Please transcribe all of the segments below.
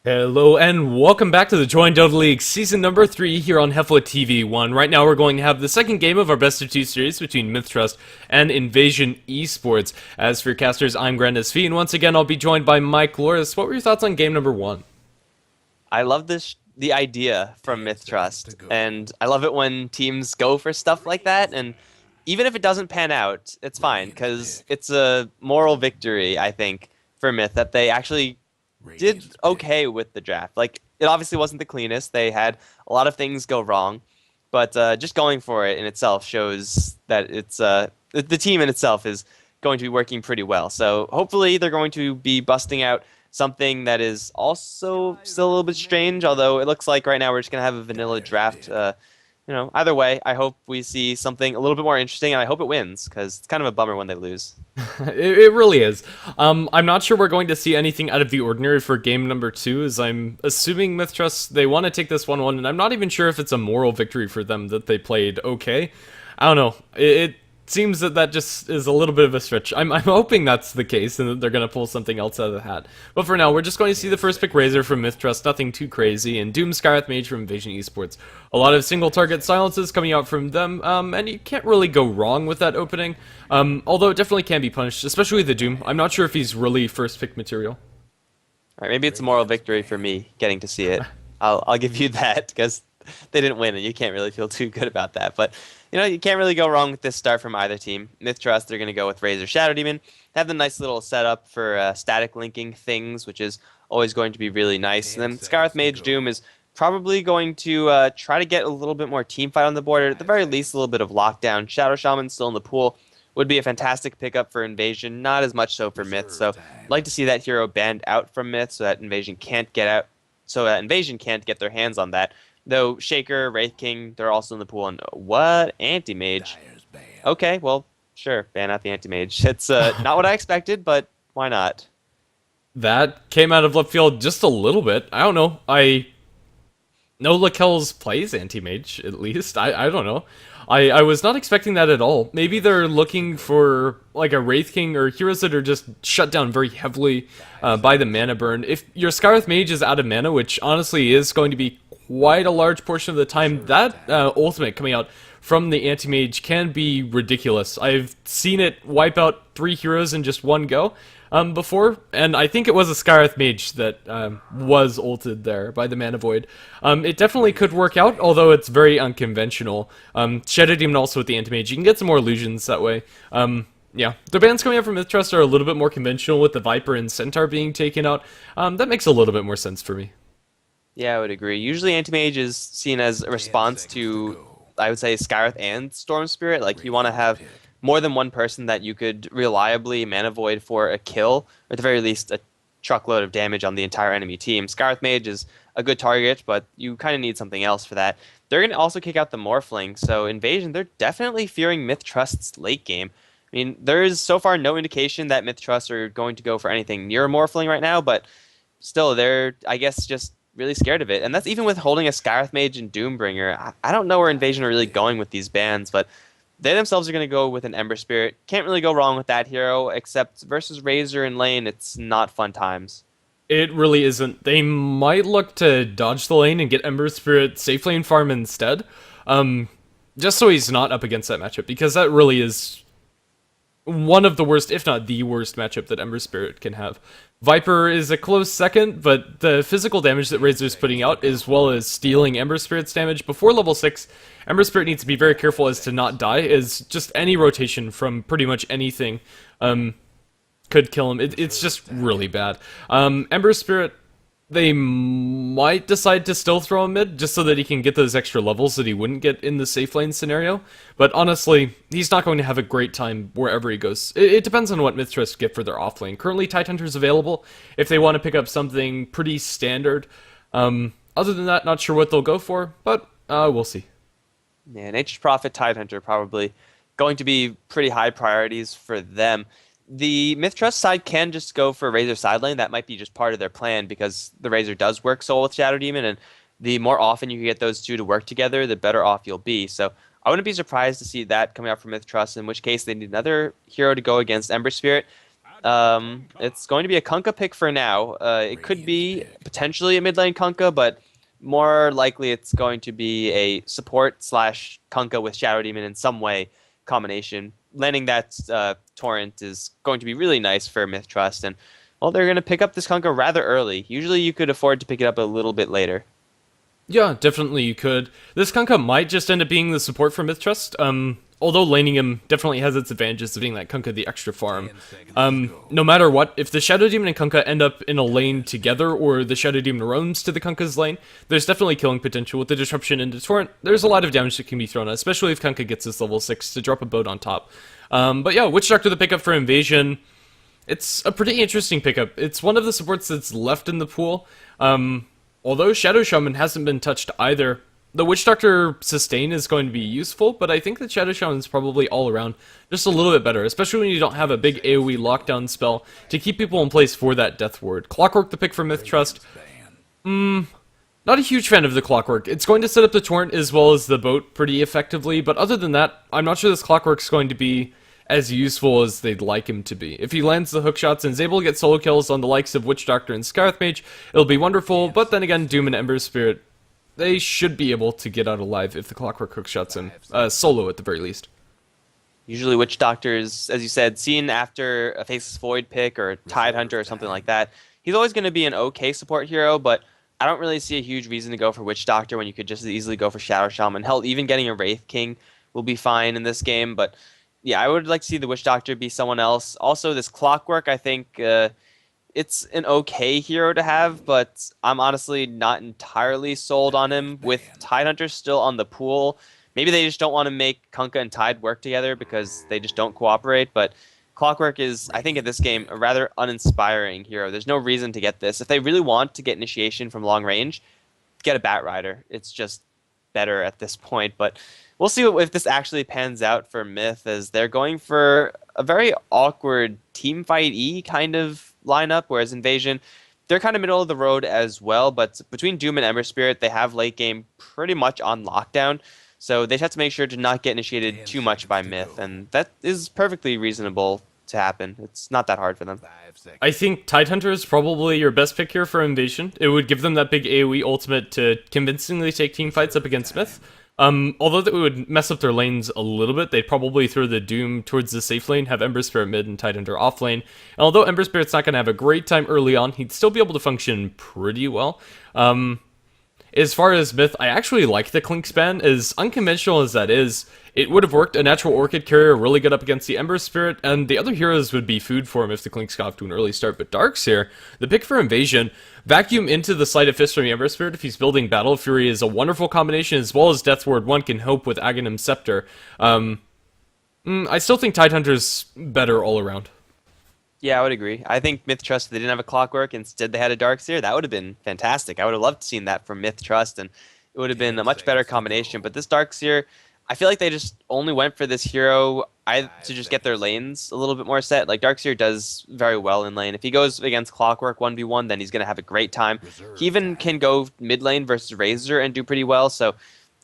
Hello and welcome back to the Join Dota League season number 3 here on HeflaTV 1. Right now we're going to have the second game of our best of 2 series between MiTH and Invasion Esports. As for your casters, I'm GrandSV, and once again I'll be joined by Mike Loris. What were your thoughts on game number 1? I love the idea from MiTH, and I love it when teams go for stuff like that. And even if it doesn't pan out, it's fine because it's a moral victory, I think, for Myth that they actually did okay with the draft. Like it obviously wasn't the cleanest; they had a lot of things go wrong, but just going for it in itself shows that the team in itself is going to be working pretty well. So hopefully they're going to be busting out something that is also still a little bit strange, although it looks like right now we're just going to have a vanilla draft. Either way, I hope we see something a little bit more interesting, and I hope it wins, because it's kind of a bummer when they lose. It really is. I'm not sure we're going to see anything out of the ordinary for game number 2, as I'm assuming MiTH, they want to take this 1-1, and I'm not even sure if it's a moral victory for them that they played okay. I don't know. It seems that just is a little bit of a stretch. I'm hoping that's the case and that they're going to pull something else out of the hat. But for now, we're just going to see the first pick Razor from MiTH, nothing too crazy, and Doom Skywrath Mage from Invasion Esports. A lot of single target silences coming out from them, and you can't really go wrong with that opening. Although it definitely can be punished, especially with the Doom. I'm not sure if he's really first pick material. All right, maybe it's a moral victory for me getting to see it. I'll give you that because they didn't win, and you can't really feel too good about that. But you can't really go wrong with this start from either team. MiTH, they're going to go with Razor Shadow Demon. They have the nice little setup for static linking things, which is always going to be really nice. And then Skywrath Mage Doom is probably going to try to get a little bit more team fight on the board, or at the very least a little bit of lockdown. Shadow Shaman still in the pool would be a fantastic pickup for Invasion, not as much so for Myth. So I'd like to see that hero banned out from Myth so that Invasion can't get out, so that Invasion can't get their hands on that. Though Shaker, Wraith King, they're also in the pool. And what? Anti-Mage? Okay, well, sure, ban out the Anti-Mage. It's not what I expected, but why not? That came out of left field just a little bit. I don't know. I know Lakel's plays anti-mage, at least. I don't know. I was not expecting that at all. Maybe they're looking for like a Wraith King or heroes that are just shut down very heavily by the mana burn. If your Skywrath Mage is out of mana, which honestly is going to be quite a large portion of the time, that ultimate coming out from the anti-mage can be ridiculous. I've seen it wipe out 3 heroes in just one go before, and I think it was a Skywrath Mage that was ulted there by the Mana Void. It definitely could work out, although it's very unconventional. Shadow Demon also with the Anti-Mage, you can get some more illusions that way. Yeah, the bans coming out from MiTH are a little bit more conventional with the Viper and Centaur being taken out. That makes a little bit more sense for me. Yeah, I would agree. Usually Anti-Mage is seen as a response to, I would say, Skywrath and Storm Spirit. Like, you want to have more than one person that you could reliably Mana Void for a kill, or at the very least a truckload of damage on the entire enemy team. Skywrath Mage is a good target, but you kind of need something else for that. They're going to also kick out the Morphling, so Invasion, they're definitely fearing MiTH's late game. I mean, there is so far no indication that MiTH are going to go for anything near Morphling right now, but still, they're, I guess, just really scared of it. And that's even with holding a Skywrath Mage and Doombringer. I don't know where Invasion are really going with these bans, but they themselves are going to go with an Ember Spirit. Can't really go wrong with that hero, except versus Razor in lane, it's not fun times. It really isn't. They might look to dodge the lane and get Ember Spirit safe lane farm instead. Just so he's not up against that matchup, because that really is one of the worst, if not the worst matchup that Ember Spirit can have. Viper is a close second, but the physical damage that Razor's putting out, as well as stealing Ember Spirit's damage before level 6, Ember Spirit needs to be very careful as to not die, as just any rotation from pretty much anything could kill him. It's just really bad. Ember Spirit, they might decide to still throw him mid, just so that he can get those extra levels that he wouldn't get in the safe lane scenario. But honestly, he's not going to have a great time wherever he goes. It depends on what MiTH get for their offlane. Currently, Tidehunter is available if they want to pick up something pretty standard. Other than that, not sure what they'll go for, but we'll see. Yeah, Nature's Prophet, Tidehunter probably going to be pretty high priorities for them. The MiTH side can just go for Razor side lane. That might be just part of their plan because the Razor does work so well with Shadow Demon, and the more often you can get those two to work together, the better off you'll be. So I wouldn't be surprised to see that coming out from MiTH, in which case they need another hero to go against Ember Spirit. It's going to be a Kunkka pick for now. It could be potentially a mid lane Kunkka, but more likely it's going to be a support slash Kunkka with Shadow Demon in some way combination. Landing that torrent is going to be really nice for Myth Trust, and well, they're going to pick up this Kunkka rather early. Usually you could afford to pick it up a little bit later. Yeah, definitely you could. This Kunkka might just end up being the support for Mythtrust. Although laning him definitely has its advantages of being that Kunkka the extra farm. No matter what, if the Shadow Demon and Kunkka end up in a lane together, or the Shadow Demon roams to the Kunkka's lane, there's definitely killing potential with the disruption into Torrent. There's a lot of damage that can be thrown, especially if Kunkka gets his level 6 to drop a boat on top. But yeah, Witch Doctor the pickup for Invasion. It's a pretty interesting pickup. It's one of the supports that's left in the pool. Although Shadow Shaman hasn't been touched either, the Witch Doctor sustain is going to be useful, but I think that Shadow Shaman is probably all around just a little bit better, especially when you don't have a big AoE lockdown spell to keep people in place for that Death Ward. Clockwork the pick for Myth Trust. Not a huge fan of the Clockwork. It's going to set up the Torrent as well as the boat pretty effectively, but other than that, I'm not sure this Clockwork's going to be as useful as they'd like him to be. If he lands the hook shots and is able to get solo kills on the likes of Witch Doctor and Scarth Mage, it'll be wonderful, but then again, Doom and Ember Spirit, they should be able to get out alive if the Clockwork hook shots him, solo at the very least. Usually Witch Doctors, as you said, seen after a Faceless Void pick or a Tide Hunter or something like that, he's always going to be an okay support hero, but I don't really see a huge reason to go for Witch Doctor when you could just as easily go for Shadow Shaman. Hell, even getting a Wraith King will be fine in this game, but yeah, I would like to see the Witch Doctor be someone else. Also, this Clockwork, I think it's an okay hero to have, but I'm honestly not entirely sold on him. With Tide Hunter still on the pool, maybe they just don't want to make Kunkka and Tide work together because they just don't cooperate, but Clockwork is, I think, in this game, a rather uninspiring hero. There's no reason to get this. If they really want to get initiation from long range, get a Bat Rider. It's just better at this point, but we'll see if this actually pans out for Myth, as they're going for a very awkward team fight-y kind of lineup, whereas Invasion, they're kind of middle of the road as well, but between Doom and Ember Spirit, they have late game pretty much on lockdown, so they just have to make sure to not get initiated too much by Myth, and that is perfectly reasonable to happen. It's not that hard for them. I think Tidehunter is probably your best pick here for Invasion. It would give them that big AoE ultimate to convincingly take team fights up against Myth. Although that would mess up their lanes a little bit, they'd probably throw the Doom towards the safe lane, have Ember Spirit mid and Tidehunter off lane. And although Ember Spirit's not going to have a great time early on, he'd still be able to function pretty well. As far as Myth, I actually like the Clink span. As unconventional as that is, it would have worked. A natural Orchid carrier really good up against the Ember Spirit, and the other heroes would be food for him if the Clinks got off to an early start. But Darkseer, the pick for Invasion, vacuum into the Sleight of Fist from the Ember Spirit if he's building Battle Fury is a wonderful combination, as well as Death Ward 1 can help with Aghanim Scepter. I still think Tidehunter's better all around. Yeah, I would agree. I think Myth Trust, if they didn't have a Clockwork, instead they had a Darkseer, that would have been fantastic. I would have loved to seen that from Myth Trust, and it would have been a much better combination. But this Darkseer, I feel like they just only went for this hero to just get their lanes a little bit more set. Like, Darkseer does very well in lane. If he goes against Clockwork 1v1, then he's going to have a great time. He even can go mid lane versus Razor and do pretty well. So,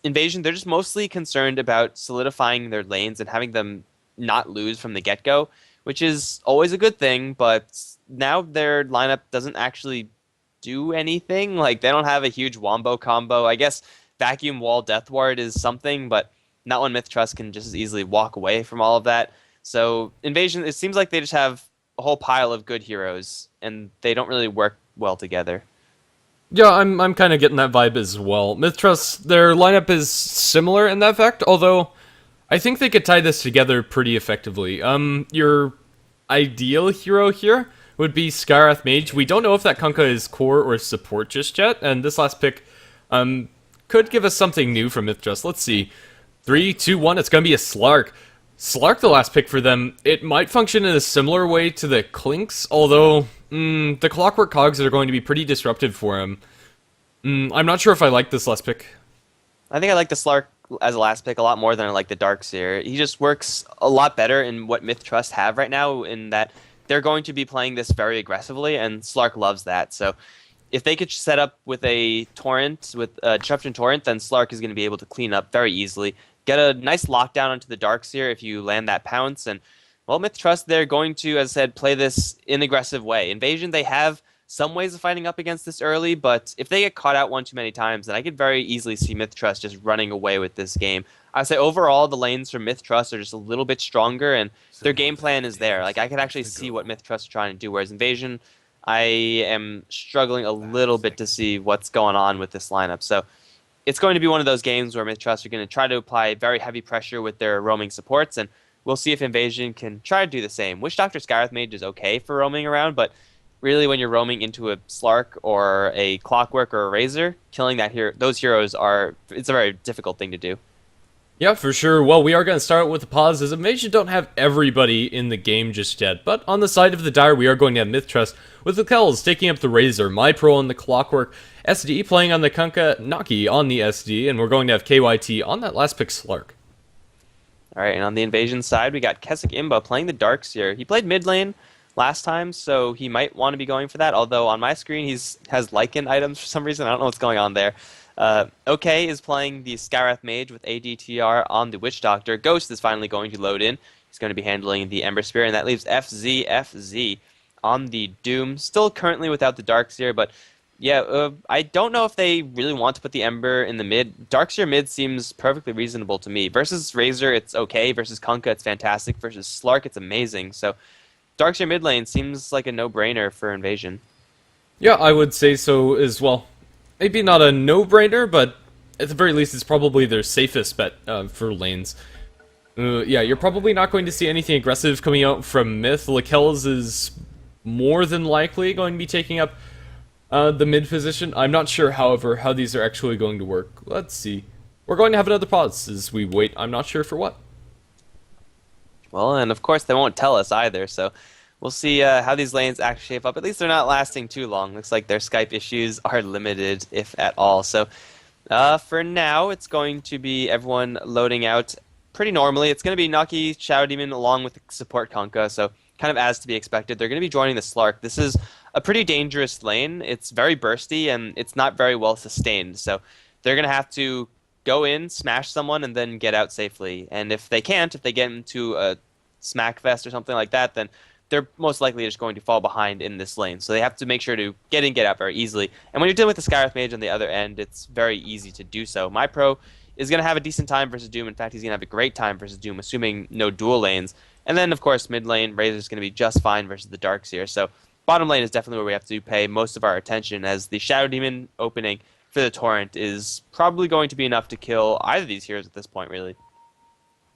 Invasion, they're just mostly concerned about solidifying their lanes and having them not lose from the get-go, which is always a good thing, but now their lineup doesn't actually do anything. Like, they don't have a huge wombo combo. I guess Vacuum Wall Death Ward is something, but not when Myth Trust can just as easily walk away from all of that. So Invasion, it seems like they just have a whole pile of good heroes, and they don't really work well together. Yeah, I'm kind of getting that vibe as well. Myth Trust, their lineup is similar in that fact, although I think they could tie this together pretty effectively. Your ideal hero here would be Scarth Mage. We don't know if that Kunkka is core or support just yet, and this last pick could give us something new from Myth Trust. Let's see. 3, 2, 1, it's going to be a Slark. Slark, the last pick for them, it might function in a similar way to the Clinks, although the Clockwork Cogs are going to be pretty disruptive for him. I'm not sure if I like this last pick. I think I like the Slark as a last pick a lot more than I like the Darkseer. He just works a lot better in what Myth Trust have right now, in that they're going to be playing this very aggressively, and Slark loves that. So if they could set up with a Torrent, with a Disruption Torrent, then Slark is going to be able to clean up very easily. Get a nice lockdown onto the Darkseer if you land that pounce, and Well, MiTH Trust, they're going to, as I said, play this in aggressive way. Invasion, they have some ways of fighting up against this early, but if they get caught out one too many times, then I could very easily see MiTH Trust just running away with this game. I'd say overall, the lanes from MiTH Trust are just a little bit stronger, and their game plan is there. Like, I could actually see what MiTH Trust are trying to do, whereas Invasion, I am struggling a little bit to see what's going on with this lineup. So it's going to be one of those games where MiTH Trust are going to try to apply very heavy pressure with their roaming supports, and we'll see if Invasion can try to do the same. Witch Doctor Skywrath Mage is okay for roaming around, but really when you're roaming into a Slark or a Clockwork or a Razor, killing those heroes it's a very difficult thing to do. Yeah, for sure. Well, we are going to start with the pause, as Invasion don't have everybody in the game just yet. But on the side of the Dire, we are going to have MiTH Trust, with the Kells taking up the Razor, MyPro on the Clockwork, SD playing on the Kunkka, Naki on the SD, and we're going to have KYT on that last pick Slark. All right, and on the Invasion side, we got Keswick Imba playing the Darkseer. He played mid lane last time, so he might want to be going for that, although on my screen he has Lycan items for some reason. I don't know what's going on there. OK is playing the Skywrath Mage with ADTR on the Witch Doctor. Ghost is finally going to load in. He's going to be handling the Ember Spear, and that leaves FZ on the Doom. Still currently without the Darkseer, but yeah, I don't know if they really want to put the Ember in the mid. Darkseer mid seems perfectly reasonable to me. Versus Razor, it's okay. Versus Kunkka, it's fantastic. Versus Slark, it's amazing. So Darkseer mid lane seems like a no-brainer for Invasion. Yeah, I would say so as well. Maybe not a no-brainer, but at the very least, it's probably their safest bet for lanes. Yeah, you're probably not going to see anything aggressive coming out from MiTH. Lakells is more than likely going to be taking up the mid position. I'm not sure, however, how these are actually going to work. Let's see. We're going to have another pause as we wait. I'm not sure for what. Well, and of course they won't tell us either, so we'll see how these lanes actually shape up. At least they're not lasting too long. Looks like their Skype issues are limited, if at all. So for now, it's going to be everyone loading out pretty normally. It's going to be Naki, Shadow Demon, along with the support Kunkka, so kind of as to be expected. They're going to be joining the Slark. This is a pretty dangerous lane. It's very bursty, and it's not very well sustained. So they're going to have to go in, smash someone, and then get out safely. And if they can't, if they get into a smack fest or something like that, then they're most likely just going to fall behind in this lane. So they have to make sure to get in, get out very easily. And when you're dealing with the Skywrath Mage on the other end, it's very easy to do so. MyPro is going to have a decent time versus Doom. In fact, he's going to have a great time versus Doom, assuming no dual lanes. And then, of course, mid lane, Razor's going to be just fine versus the Darkseer. So bottom lane is definitely where we have to pay most of our attention, as the Shadow Demon opening for the Torrent is probably going to be enough to kill either of these heroes at this point, really.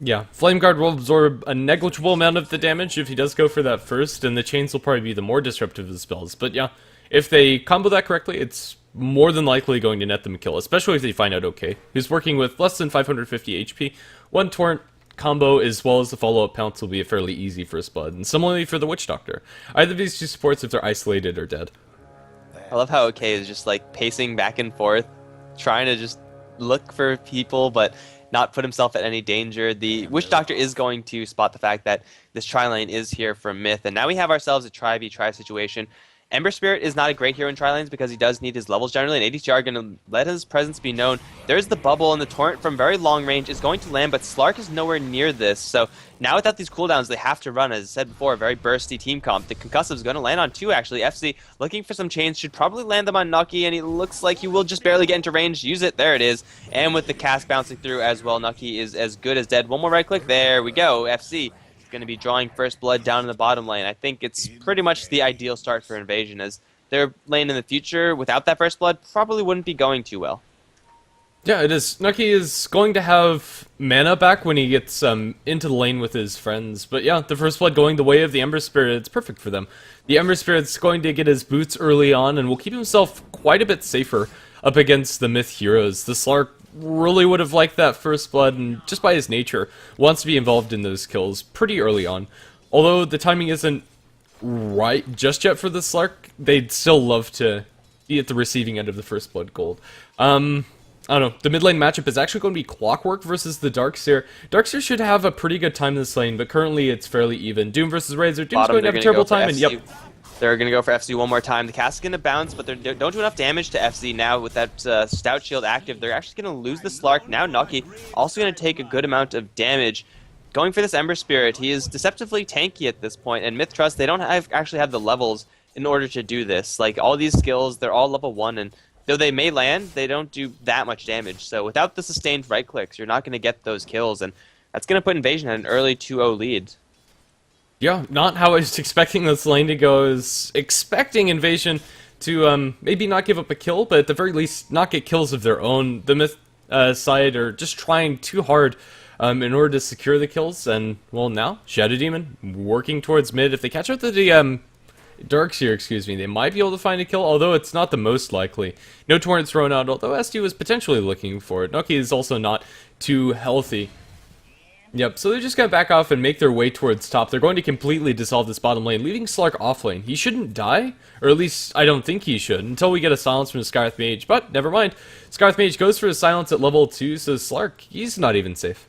Yeah, Flame Guard will absorb a negligible amount of the damage if he does go for that first, and the chains will probably be the more disruptive of the spells. But yeah, if they combo that correctly, it's more than likely going to net them a kill, especially if they find out OK. He's working with less than 550 HP. One Torrent combo as well as the follow-up pounce will be fairly easy for Spud, and similarly for the Witch Doctor. Either of these two supports, if they're isolated, are dead. I love how OK is just like pacing back and forth, trying to just look for people, but not put himself at any danger. The Witch Doctor is going to spot the fact that this tri-lane is here from MiTH, and now we have ourselves a try-v-try situation. Ember Spirit is not a great hero in tri-lanes because he does need his levels generally, and ADTR are going to let his presence be known. There's the bubble, and the Torrent from very long range is going to land, but Slark is nowhere near this. So now without these cooldowns, they have to run, as I said before, a very bursty team comp. The Concussive is going to land on 2, actually. FC looking for some chains, should probably land them on Nucky, and it looks like he will just barely get into range. Use it. There it is. And with the cast bouncing through as well, Nucky is as good as dead. One more right click. There we go. FC going to be drawing first blood down in the bottom lane. I think it's pretty much the ideal start for Invasion, as their lane in the future, without that first blood, probably wouldn't be going too well. Yeah, it is. Nucky is going to have mana back when he gets into the lane with his friends. But yeah, the first blood going the way of the Ember Spirit, it's perfect for them. The Ember Spirit's going to get his boots early on and will keep himself quite a bit safer up against the MiTH heroes. The Slark really would have liked that first blood, and just by his nature, wants to be involved in those kills pretty early on. Although the timing isn't right just yet for the Slark, they'd still love to be at the receiving end of the first blood gold. I don't know, the mid lane matchup is actually going to be Clockwork versus the Darkseer. Darkseer should have a pretty good time this lane, but currently it's fairly even. Doom versus Razor. Doom's going to have a terrible time, and yep. They're going to go for FC one more time. The cast is going to bounce, but they don't do enough damage to FC now with that Stout Shield active. They're actually going to lose the Slark. Now Nucky also going to take a good amount of damage. going for this Ember Spirit. He is deceptively tanky at this point, and MiTH Trust, they don't actually have the levels in order to do this. Like, all these skills, they're all level 1, and though they may land, they don't do that much damage. So without the sustained right clicks, you're not going to get those kills, and that's going to put Invasion at an early 2-0 lead. Yeah, not how I was expecting this lane to go. I was expecting Invasion to maybe not give up a kill, but at the very least not get kills of their own. The MiTH side are just trying too hard in order to secure the kills, and, well, now, Shadow Demon working towards mid. If they catch up to the Darks here, excuse me, they might be able to find a kill, although it's not the most likely. No torrent thrown out, although SD was potentially looking for it. Nucky is also not too healthy. Yep, so they're just going to back off and make their way towards top. They're going to completely dissolve this bottom lane, leaving Slark off lane. He shouldn't die, or at least I don't think he should, until we get a silence from Scarth Mage. But, never mind. Scarth Mage goes for a silence at level 2, so Slark, he's not even safe.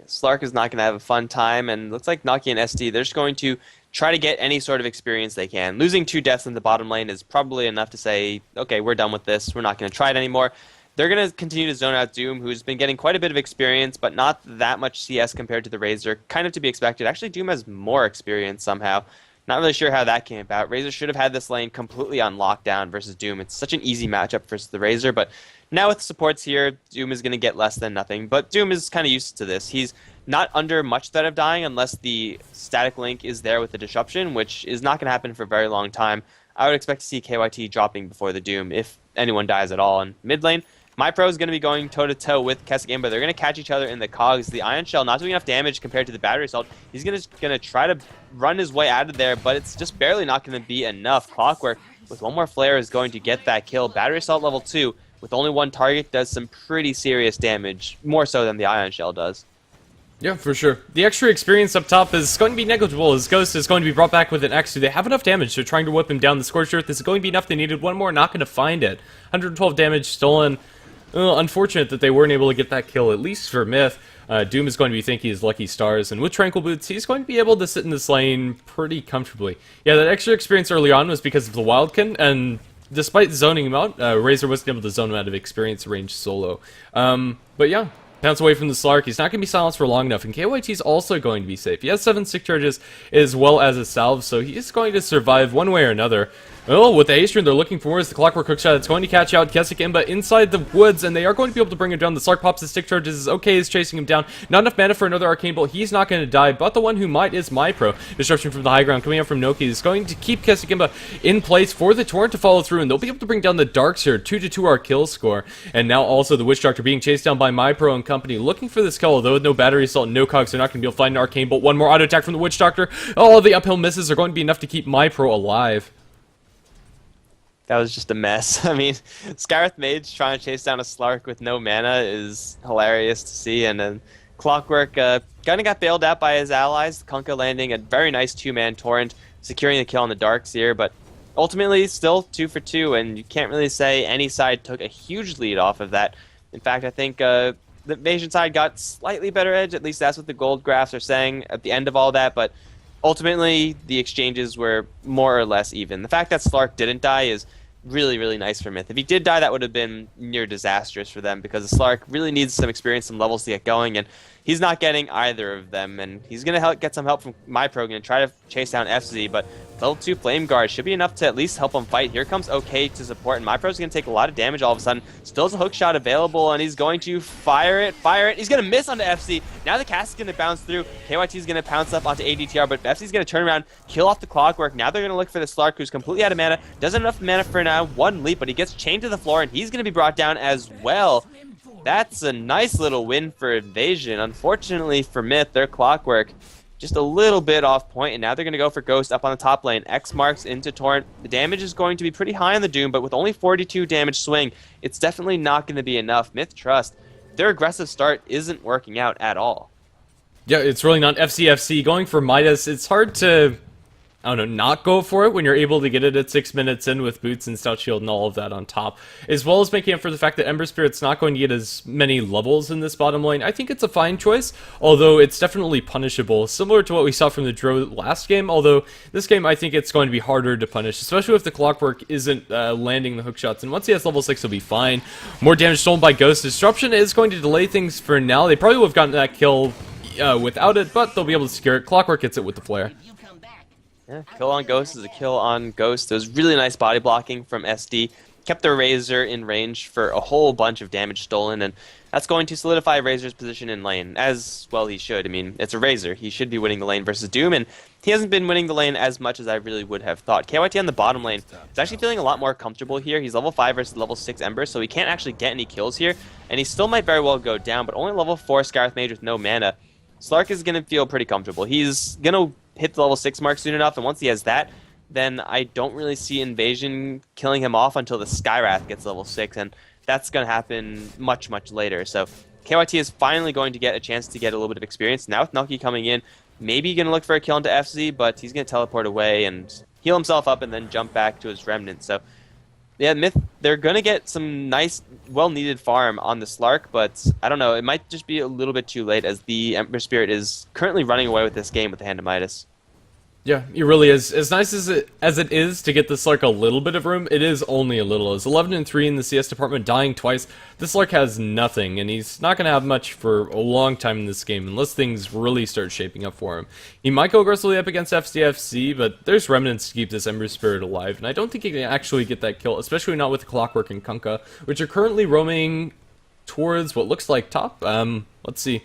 Slark is not going to have a fun time, and looks like Nucky and SD, they're just going to try to get any sort of experience they can. Losing 2 deaths in the bottom lane is probably enough to say, okay, we're done with this, we're not going to try it anymore. They're going to continue to zone out Doom, who's been getting quite a bit of experience, but not that much CS compared to the Razor. Kind of to be expected. Actually, Doom has more experience somehow. Not really sure how that came about. Razor should have had this lane completely on lockdown versus Doom. It's such an easy matchup versus the Razor, but now with supports here, Doom is going to get less than nothing. But Doom is kind of used to this. He's not under much threat of dying unless the static link is there with the disruption, which is not going to happen for a very long time. I would expect to see KYT dropping before the Doom if anyone dies at all. In mid lane, MyPro is going to be going toe-to-toe with Kessigimba. They're going to catch each other in the cogs. The Ion Shell not doing enough damage compared to the Battery Assault. He's going to try to run his way out of there, but it's just barely not going to be enough. Clockwork, with one more flare, is going to get that kill. Battery Assault level 2, with only one target, does some pretty serious damage, more so than the Ion Shell does. Yeah, for sure. The extra experience up top is going to be negligible, as Ghost is going to be brought back with an X. Do they have enough damage? They're trying to whip him down. The Scorched Earth is going to be enough. They needed one more, not going to find it. 112 damage stolen. Unfortunate that they weren't able to get that kill, at least for MiTH. Doom is going to be thinking his lucky stars, and with Tranquil Boots, he's going to be able to sit in this lane pretty comfortably. Yeah, that extra experience early on was because of the Wildkin, and despite zoning him out, Razor wasn't able to zone him out of experience range solo. But yeah, pounce away from the Slark. He's not going to be silenced for long enough, and KYT's also going to be safe. He has 7 stick charges as well as a salve, so he's going to survive one way or another. Well, with the haste rune, they're looking for is the Clockwork Hookshot. It's going to catch out Kessigimba inside the woods, and they are going to be able to bring him down. The Slark pops his stick charges, is okay, is chasing him down. Not enough mana for another Arcane Bolt. He's not going to die, but the one who might is MyPro. Disruption from the high ground coming up from Noki is going to keep Kessigimba in place for the Torrent to follow through, and they'll be able to bring down the Darks here. 2-2 our kill score. And now also the Witch Doctor being chased down by MyPro and company, looking for this kill, although with no Battery Assault and no cogs, they're not going to be able to find an Arcane Bolt. One more auto attack from the Witch Doctor. All the uphill misses are going to be enough to keep MyPro alive. That was just a mess. I mean, Scarth Mage trying to chase down a Slark with no mana is hilarious to see, and then Clockwork kind of got bailed out by his allies. Kunkka landing a very nice 2-man Torrent, securing the kill on the Darks here, but ultimately still 2 for 2, and you can't really say any side took a huge lead off of that. In fact, I think the Invasion side got slightly better edge, at least that's what the gold graphs are saying at the end of all that, but ultimately the exchanges were more or less even. The fact that Slark didn't die is really, really nice for MiTH. If he did die, that would have been near disastrous for them, because the Slark really needs some experience, some levels to get going, and he's not getting either of them, and he's going to get some help from MyPro and try to chase down FZ, but level 2 Flame Guard should be enough to at least help him fight. Here comes OK to support, and MyPro's going to take a lot of damage all of a sudden. Still has a hook shot available, and he's going to fire it. He's going to miss onto FC. Now the cast is going to bounce through. KYT is going to pounce up onto ADTR, but FC's going to turn around, kill off the Clockwork. Now they're going to look for the Slark, who's completely out of mana. Doesn't have enough mana for now. One leap, but he gets chained to the floor, and he's going to be brought down as well. That's a nice little win for Invasion. Unfortunately for MiTH, their Clockwork just a little bit off point, and now they're going to go for Ghost up on the top lane. X marks into Torrent. The damage is going to be pretty high on the Doom, but with only 42 damage swing, it's definitely not going to be enough. MiTH Trust, their aggressive start isn't working out at all. Yeah, it's really not. FCFC going for MiTH. It's hard to, I don't know, not go for it when you're able to get it at 6 minutes in with boots and stout shield and all of that on top, as well as making up for the fact that Ember Spirit's not going to get as many levels in this bottom lane. I think it's a fine choice, although it's definitely punishable, similar to what we saw from the Dro last game, although this game I think it's going to be harder to punish, especially if the Clockwork isn't landing the hook shots, and once he has level 6 he'll be fine. More damage stolen by Ghost. Disruption is going to delay things for now. They probably would have gotten that kill without it, but they'll be able to secure it. Clockwork gets it with the flare. Yeah, kill on Ghost is a kill on Ghost. It was really nice body blocking from SD. Kept the Razor in range for a whole bunch of damage stolen, and that's going to solidify Razor's position in lane, as well he should. I mean, it's a Razor. He should be winning the lane versus Doom, and he hasn't been winning the lane as much as I really would have thought. KYT on the bottom lane is actually feeling a lot more comfortable here. He's level 5 versus level 6 Ember, so he can't actually get any kills here, and he still might very well go down, but only level 4 Scarith Mage with no mana. Slark is going to feel pretty comfortable. He's going to hit the level 6 mark soon enough, and once he has that, then I don't really see Invasion killing him off until the Skywrath gets level 6, and that's going to happen much, much later. So KYT is finally going to get a chance to get a little bit of experience. Now with Nucky coming in, maybe going to look for a kill into FZ, but he's going to teleport away and heal himself up and then jump back to his Remnant. So yeah, MiTH, they're going to get some nice, well-needed farm on the Slark, but I don't know, it might just be a little bit too late as the Ember Spirit is currently running away with this game with the Hand of MiTH. Yeah, it really is. As nice as it is to get this Slark a little bit of room, it is only a little. As 11 and 3 in the CS department, dying twice, this Slark has nothing, and he's not going to have much for a long time in this game, unless things really start shaping up for him. He might go aggressively up against FCFC, but there's remnants to keep this Ember Spirit alive, and I don't think he can actually get that kill, especially not with the Clockwork and Kunkka, which are currently roaming towards what looks like top. Let's see.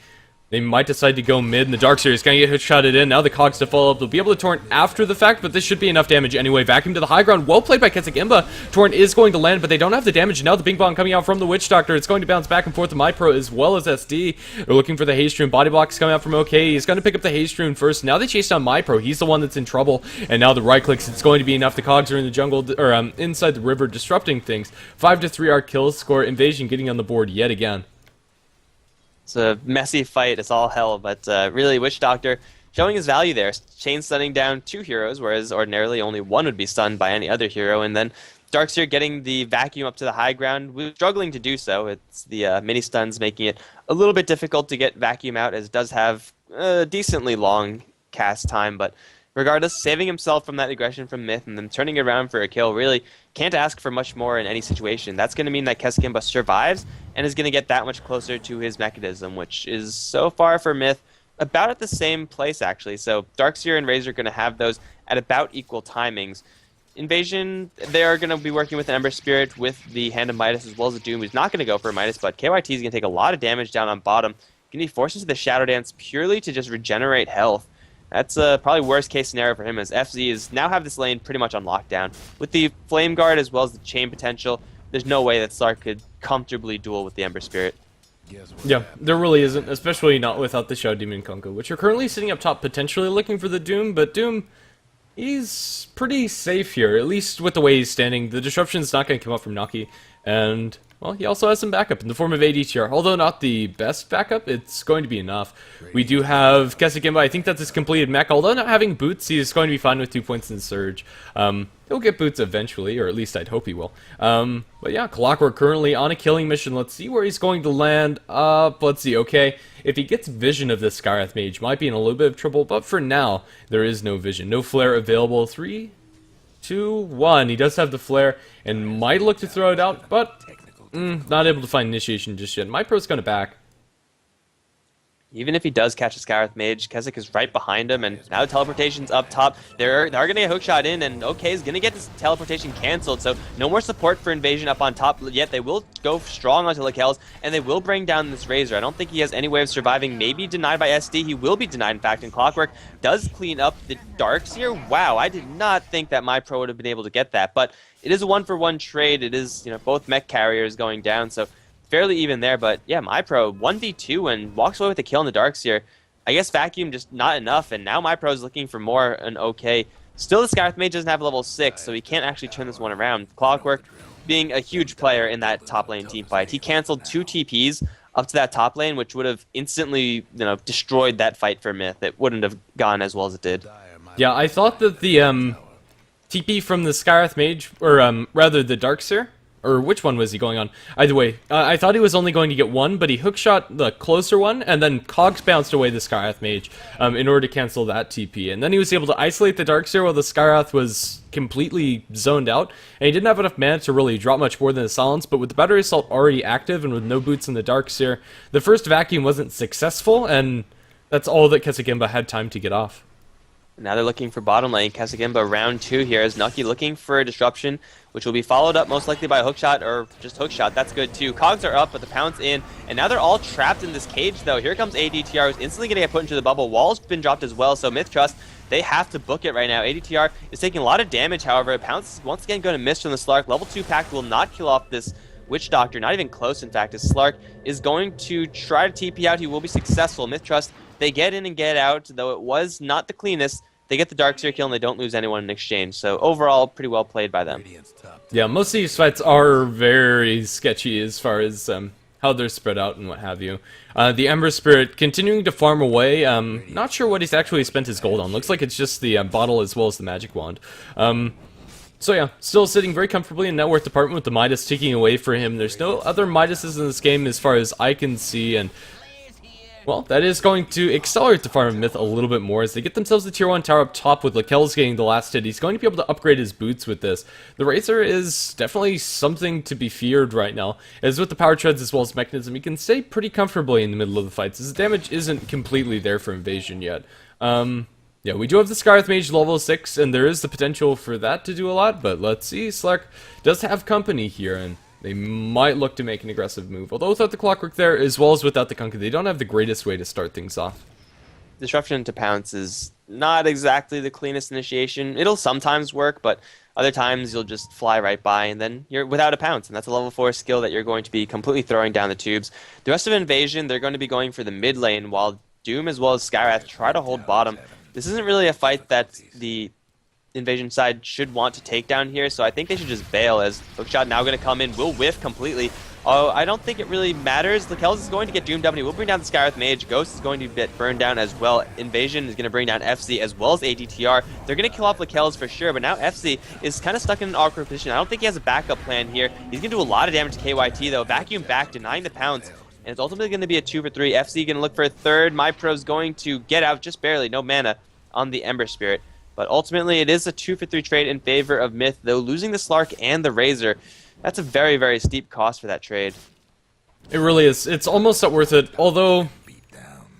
They might decide to go mid, and the Darkseer is going to get headshotted in. Now the Cogs to follow up. They'll be able to Torrent after the fact, but this should be enough damage anyway. Vacuum to the high ground. Well played by Kesekimba. Torrent is going to land, but they don't have the damage. Now the Bing Bong coming out from the Witch Doctor. It's going to bounce back and forth to MyPro as well as SD. They're looking for the Haste Rune. Body blocks coming out from OK. He's going to pick up the Haste Rune first. Now they chase down MyPro. He's the one that's in trouble. And now the right clicks. It's going to be enough. The Cogs are in the jungle, or inside the river, disrupting things. 5-3 our kill score. Invasion getting on the board yet again. It's a messy fight, it's all hell, but really, Witch Doctor showing his value there. Chain stunning down 2 heroes, whereas ordinarily only 1 would be stunned by any other hero, and then Darkseer getting the vacuum up to the high ground, we're struggling to do so. It's the mini stuns making it a little bit difficult to get vacuum out, as it does have a decently long cast time, but regardless, saving himself from that aggression from MiTH and then turning it around for a kill, really can't ask for much more in any situation. That's going to mean that Kesekimba survives and is going to get that much closer to his mechanism, which is so far for MiTH about at the same place, actually. So Darkseer and Razor are going to have those at about equal timings. Invasion, they are going to be working with an Ember Spirit with the Hand of MiTH as well as the Doom, who's not going to go for a MiTH, but KYT is going to take a lot of damage down on bottom. Going to be forced into the Shadow Dance purely to just regenerate health. That's probably worst case scenario for him, as FZ is now have this lane pretty much on lockdown. With the Flame Guard as well as the chain potential, there's no way that Slark could comfortably duel with the Ember Spirit. Yeah, there really isn't, especially not without the Shadow Demon Kunkka, which are currently sitting up top potentially looking for the Doom, but Doom, he's pretty safe here, at least with the way he's standing. The disruption's not going to come up from Naki, and well, he also has some backup in the form of ADTR. Although not the best backup, it's going to be enough. We do have Kesekimba. I think that's his completed mech. Although not having boots, he's going to be fine with 2 points in Surge. He'll get boots eventually, or at least I'd hope he will. But yeah, Clockwork currently on a killing mission. Let's see where he's going to land. Let's see. Okay, if he gets vision of the Skywrath Mage, might be in a little bit of trouble. But for now, there is no vision. No flare available. 3, 2, 1. He does have the flare and might look to throw it out, but not able to find initiation just yet. MyPro's going to back. Even if he does catch a Skywrath Mage, Kesek is right behind him, and now the teleportation's up top. They're going to get a hookshot in, and OK is going to get this teleportation cancelled, so no more support for Invasion up on top yet. They will go strong onto Lakel's, and they will bring down this Razor. I don't think he has any way of surviving. Maybe denied by SD. He will be denied, in fact, and Clockwork does clean up the Darkseer. Wow, I did not think that MyPro would have been able to get that, but it is a 1-for-1 trade. It is, both mech carriers going down, so fairly even there. But yeah, MyPro 1v2 and walks away with a kill in the Darkseer. I guess vacuum just not enough, and now MyPro is looking for more and OK. Still, the Skywrath Mage doesn't have level 6, so he can't actually turn this one around. Clockwork being a huge player in that top lane team fight. He canceled 2 TPs up to that top lane, which would have instantly destroyed that fight for MiTH. It wouldn't have gone as well as it did. Yeah, I thought that the TP from the Skywrath Mage, or rather the Darkseer, or which one was he going on? Either way, I thought he was only going to get one, but he hookshot the closer one, and then Cogs bounced away the Skywrath Mage in order to cancel that TP. And then he was able to isolate the Darkseer while the Skywrath was completely zoned out, and he didn't have enough mana to really drop much more than a silence, but with the Battery Assault already active and with no boots in the Darkseer, the first vacuum wasn't successful, and That's all that Kesagemba had time to get off. Now they're looking for bottom lane. Kasagemba round 2 here as Nucky looking for a disruption, which will be followed up most likely by a hookshot or just hookshot. That's good too. Cogs are up, but the pound's in. And now they're all trapped in this cage though. Here comes ADTR, who's instantly going to get put into the bubble. Wall's been dropped as well, so MiTH Trust, they have to book it right now. ADTR is taking a lot of damage, however. Pounce once again going to miss from the Slark. Level 2 Pact will not kill off this Witch Doctor, not even close in fact, as Slark is going to try to TP out. He will be successful. MiTH Trust, they get in and get out, though it was not the cleanest. They get the Darkseer kill and they don't lose anyone in exchange. So overall, pretty well played by them. Yeah, most of these fights are very sketchy as far as how they're spread out and what have you. The Ember Spirit continuing to farm away. Not sure what he's actually spent his gold on. Looks like it's just the bottle as well as the magic wand. So yeah, still sitting very comfortably in net worth department with the Midas ticking away for him. There's no other Midases in this game as far as I can see, and well, that is going to accelerate the farm of MiTH a little bit more as they get themselves the tier 1 tower up top with Lakel's getting the last hit. He's going to be able to upgrade his boots with this. The Razor is definitely something to be feared right now, as with the power treads as well as mechanism, he can stay pretty comfortably in the middle of the fights. His damage isn't completely there for Invasion yet. Yeah, we do have the Scarlet Mage level 6, and there is the potential for that to do a lot, but let's see. Slark does have company here, and they might look to make an aggressive move. Although without the Clockwork there, as well as without the Kunkka, they don't have the greatest way to start things off. Disruption to Pounce is not exactly the cleanest initiation. It'll sometimes work, but other times you'll just fly right by, and then you're without a Pounce, and that's a level 4 skill that you're going to be completely throwing down the tubes. The rest of Invasion, they're going to be going for the mid lane, while Doom as well as Skyrath try to hold bottom. This isn't really a fight that the Invasion side should want to take down here, so I think they should just bail, as Hookshot now going to come in, will whiff completely. Oh, I don't think it really matters. Lakel's is going to get doomed up, and he will bring down the Skyrath Mage. Ghost is going to get burned down as well. Invasion is going to bring down FC as well as ADTR. They're going to kill off Lakel's for sure, but now FC is kind of stuck in an awkward position. I don't think he has a backup plan here. He's going to do a lot of damage to KYT, though. Vacuum back, denying the pounce. And it's ultimately going to be a 2 for 3. FC going to look for a third. MyPro's going to get out just barely. No mana on the Ember Spirit. But ultimately, it is a 2 for 3 trade in favor of MiTH, though losing the Slark and the Razor, that's a very, very steep cost for that trade. It really is. It's almost not worth it, although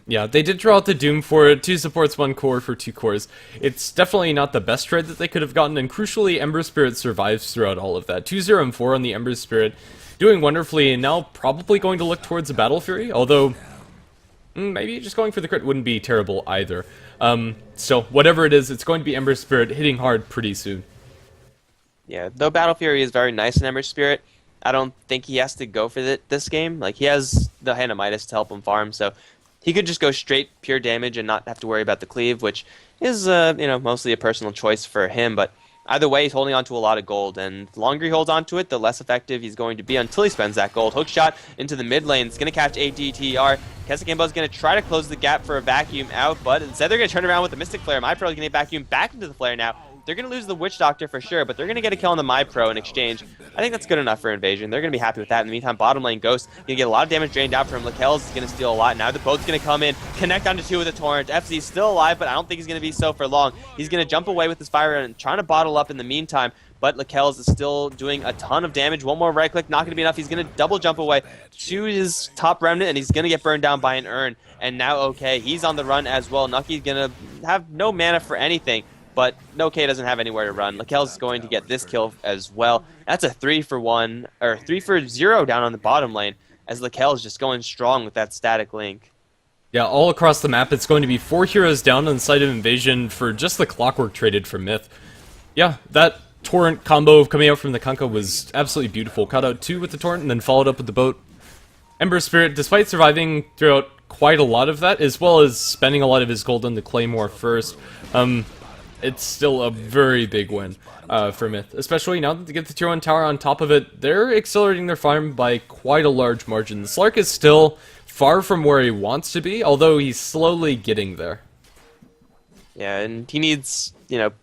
yeah, they did draw out the Doom for it. 2 supports, 1 core for 2 cores. It's definitely not the best trade that they could have gotten, and crucially, Ember Spirit survives throughout all of that. 2-0 and 4 on the Ember Spirit, doing wonderfully, and now probably going to look towards a Battle Fury, although maybe just going for the crit wouldn't be terrible either. So whatever it is, it's going to be Ember Spirit hitting hard pretty soon. Yeah, though Battle Fury is very nice in Ember Spirit, I don't think he has to go for this game. Like, he has the Hand of Midas to help him farm, so he could just go straight pure damage and not have to worry about the cleave, which is, mostly a personal choice for him, but either way, he's holding on to a lot of gold, and the longer he holds on to it, the less effective he's going to be until he spends that gold. Hookshot into the mid lane. It's going to catch ADTR. Kesagemba is going to try to close the gap for a vacuum out, but instead they're going to turn around with the Mystic Flare. MyPro is going to get vacuum back into the Flare now. They're going to lose the Witch Doctor for sure, but they're going to get a kill on the MyPro in exchange. I think that's good enough for Invasion. They're going to be happy with that. In the meantime, bottom lane Ghost going to get a lot of damage drained out from him. Lakel's is going to steal a lot. Now the boat's going to come in, connect onto 2 with a Torrent. FC's still alive, but I don't think he's going to be so for long. He's going to jump away with his fire and trying to bottle up in the meantime, but Lakel's is still doing a ton of damage. One more right click, not going to be enough. He's going to double jump away to his top remnant, and he's going to get burned down by an urn. And now, okay, he's on the run as well. Nucky's going to have no mana for anything, but No-K doesn't have anywhere to run. Lakel's going to get this kill as well. That's a 3 for 1, or 3 for 0 down on the bottom lane, as Lakel's just going strong with that static link. Yeah, all across the map, it's going to be 4 heroes down on the side of Invasion for just the Clockwork traded for MiTH. Yeah, that Torrent combo coming out from the Kunkka was absolutely beautiful. Caught out 2 with the Torrent and then followed up with the boat. Ember Spirit, despite surviving throughout quite a lot of that, as well as spending a lot of his gold on the Claymore first, it's still a very big win for MiTH, especially now that they get the tier 1 tower on top of it. They're accelerating their farm by quite a large margin. The Slark is still far from where he wants to be, although he's slowly getting there. Yeah, and he needs,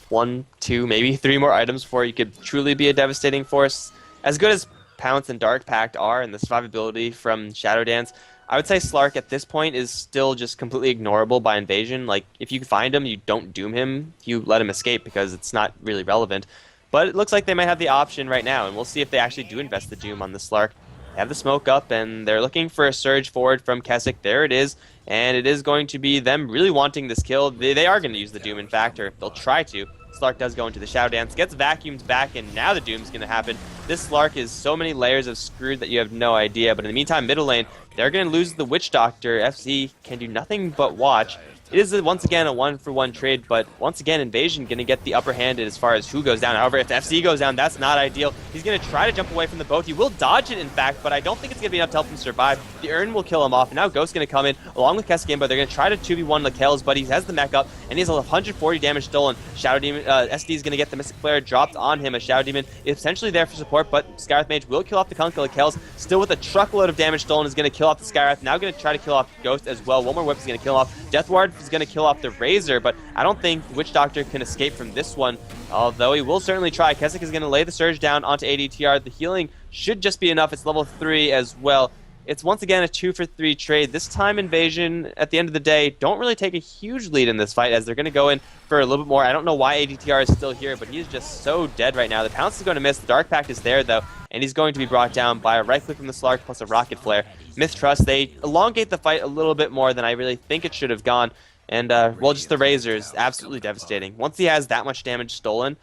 1, 2, maybe 3 more items before he could truly be a devastating force. As good as Pounce and Dark Pact are, and the survivability from Shadow Dance, I would say Slark at this point is still just completely ignorable by Invasion. Like, if you find him, you don't doom him, you let him escape because it's not really relevant. But it looks like they might have the option right now, and we'll see if they actually do invest the doom on the Slark. They have the smoke up, and they're looking for a surge forward from Keswick. There it is. and it is going to be them really wanting this kill. They are going to use the Doom, in fact, or they'll try to. Slark does go into the Shadow Dance, gets vacuumed back, and now the Doom's going to happen. This Slark is so many layers of screwed that you have no idea, but in the meantime, middle lane, they're going to lose the Witch Doctor. FC can do nothing but watch. It is once again a 1-for-1 trade, but once again, Invasion going to get the upper hand as far as who goes down. However, if FC goes down, that's not ideal. He's going to try to jump away from the boat. He will dodge it, in fact, but I don't think it's going to be enough to help him survive. The Urn will kill him off, and now Ghost's going to come in along with Keskimbo. They're going to try to 2v1 Lakel's, but he has the mech up, and he has 140 damage stolen. Shadow Demon, SD is going to get the Mystic Flare dropped on him. A Shadow Demon is potentially there for support, but Skywrath Mage will kill off the Kunkka. Lakel's still with a truckload of damage stolen is going to kill off the Skywrath. Now going to try to kill off Ghost as well. One more whip is going to kill off. Death Ward is going to kill off the Razor, but I don't think Witch Doctor can escape from this one, although he will certainly try. Keswick is going to lay the Surge down onto ADTR. The healing should just be enough. It's level 3 as well. It's once again a 2-for-3 trade. This time Invasion, at the end of the day, don't really take a huge lead in this fight as they're going to go in for a little bit more. I don't know why ADTR is still here, but he's just so dead right now. The Pounce is going to miss. The Dark Pact is there, though, and he's going to be brought down by a right-click from the Slark plus a Rocket Flare. MiTH Trust, they elongate the fight a little bit more than I really think it should have gone. And, well, just the Razor is absolutely devastating. Once he has that much damage stolen,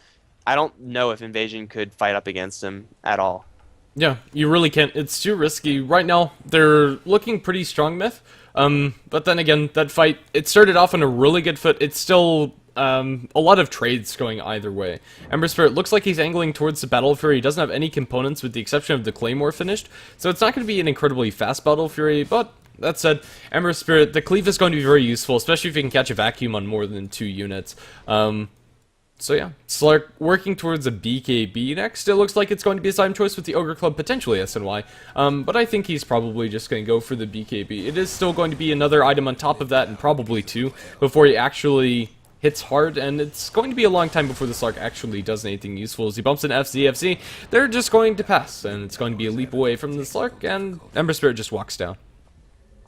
I don't know if Invasion could fight up against him at all. Yeah, you really can't. It's too risky. Right now, they're looking pretty strong, MiTH. But then again, that fight, it started off on a really good foot. It's still a lot of trades going either way. Ember Spirit looks like he's angling towards the Battle Fury. He doesn't have any components with the exception of the Claymore finished. So it's not going to be an incredibly fast Battle Fury, but that said, Ember Spirit, the cleave is going to be very useful, especially if you can catch a vacuum on more than 2 units. So yeah, Slark working towards a BKB next. It looks like it's going to be a side choice with the Ogre Club, potentially SNY. But I think he's probably just going to go for the BKB. It is still going to be another item on top of that, and probably 2, before he actually hits hard, and it's going to be a long time before the Slark actually does anything useful. As he bumps into FC, they're just going to pass, and it's going to be a leap away from the Slark, and Ember Spirit just walks down.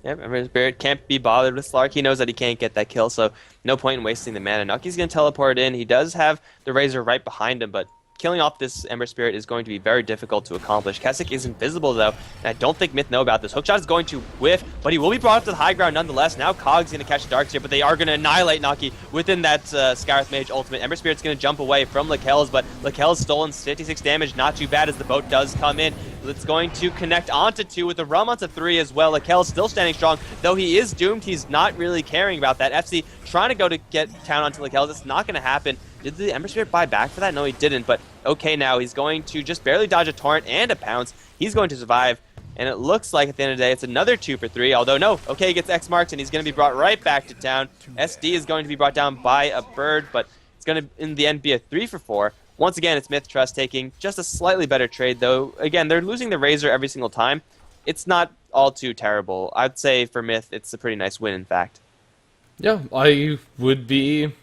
Yep, Ember Spirit can't be bothered with Slark. He knows that he can't get that kill, so no point in wasting the mana. Nucky's going to teleport in. He does have the Razor right behind him, but killing off this Ember Spirit is going to be very difficult to accomplish. Keswick is invisible, though, and I don't think MiTH know about this. Hookshot is going to whiff, but he will be brought up to the high ground nonetheless. Now Cog's going to catch Darks here, but they are going to annihilate Nucky within that Skywrath Mage ultimate. Ember Spirit's going to jump away from Lakel's, but Lakel's stolen 56 damage. Not too bad as the boat does come in. It's going to connect onto 2 with the rum onto 3 as well. Lakel's still standing strong, though he is doomed. He's not really caring about that. FC trying to go to get down onto Lakel's. It's not going to happen. Did the Ember Spirit buy back for that? No, he didn't, but okay now. He's going to just barely dodge a Torrent and a Pounce. He's going to survive, and it looks like at the end of the day it's another 2-for-3, although no. Okay, he gets X-marked, and he's going to be brought right back to town. SD is going to be brought down by a bird, but it's going to, in the end, be a 3-for-4. Once again, it's MiTH Trust taking just a slightly better trade, though. Again, they're losing the Razor every single time. It's not all too terrible. I'd say for MiTH, it's a pretty nice win, in fact. Yeah, I would be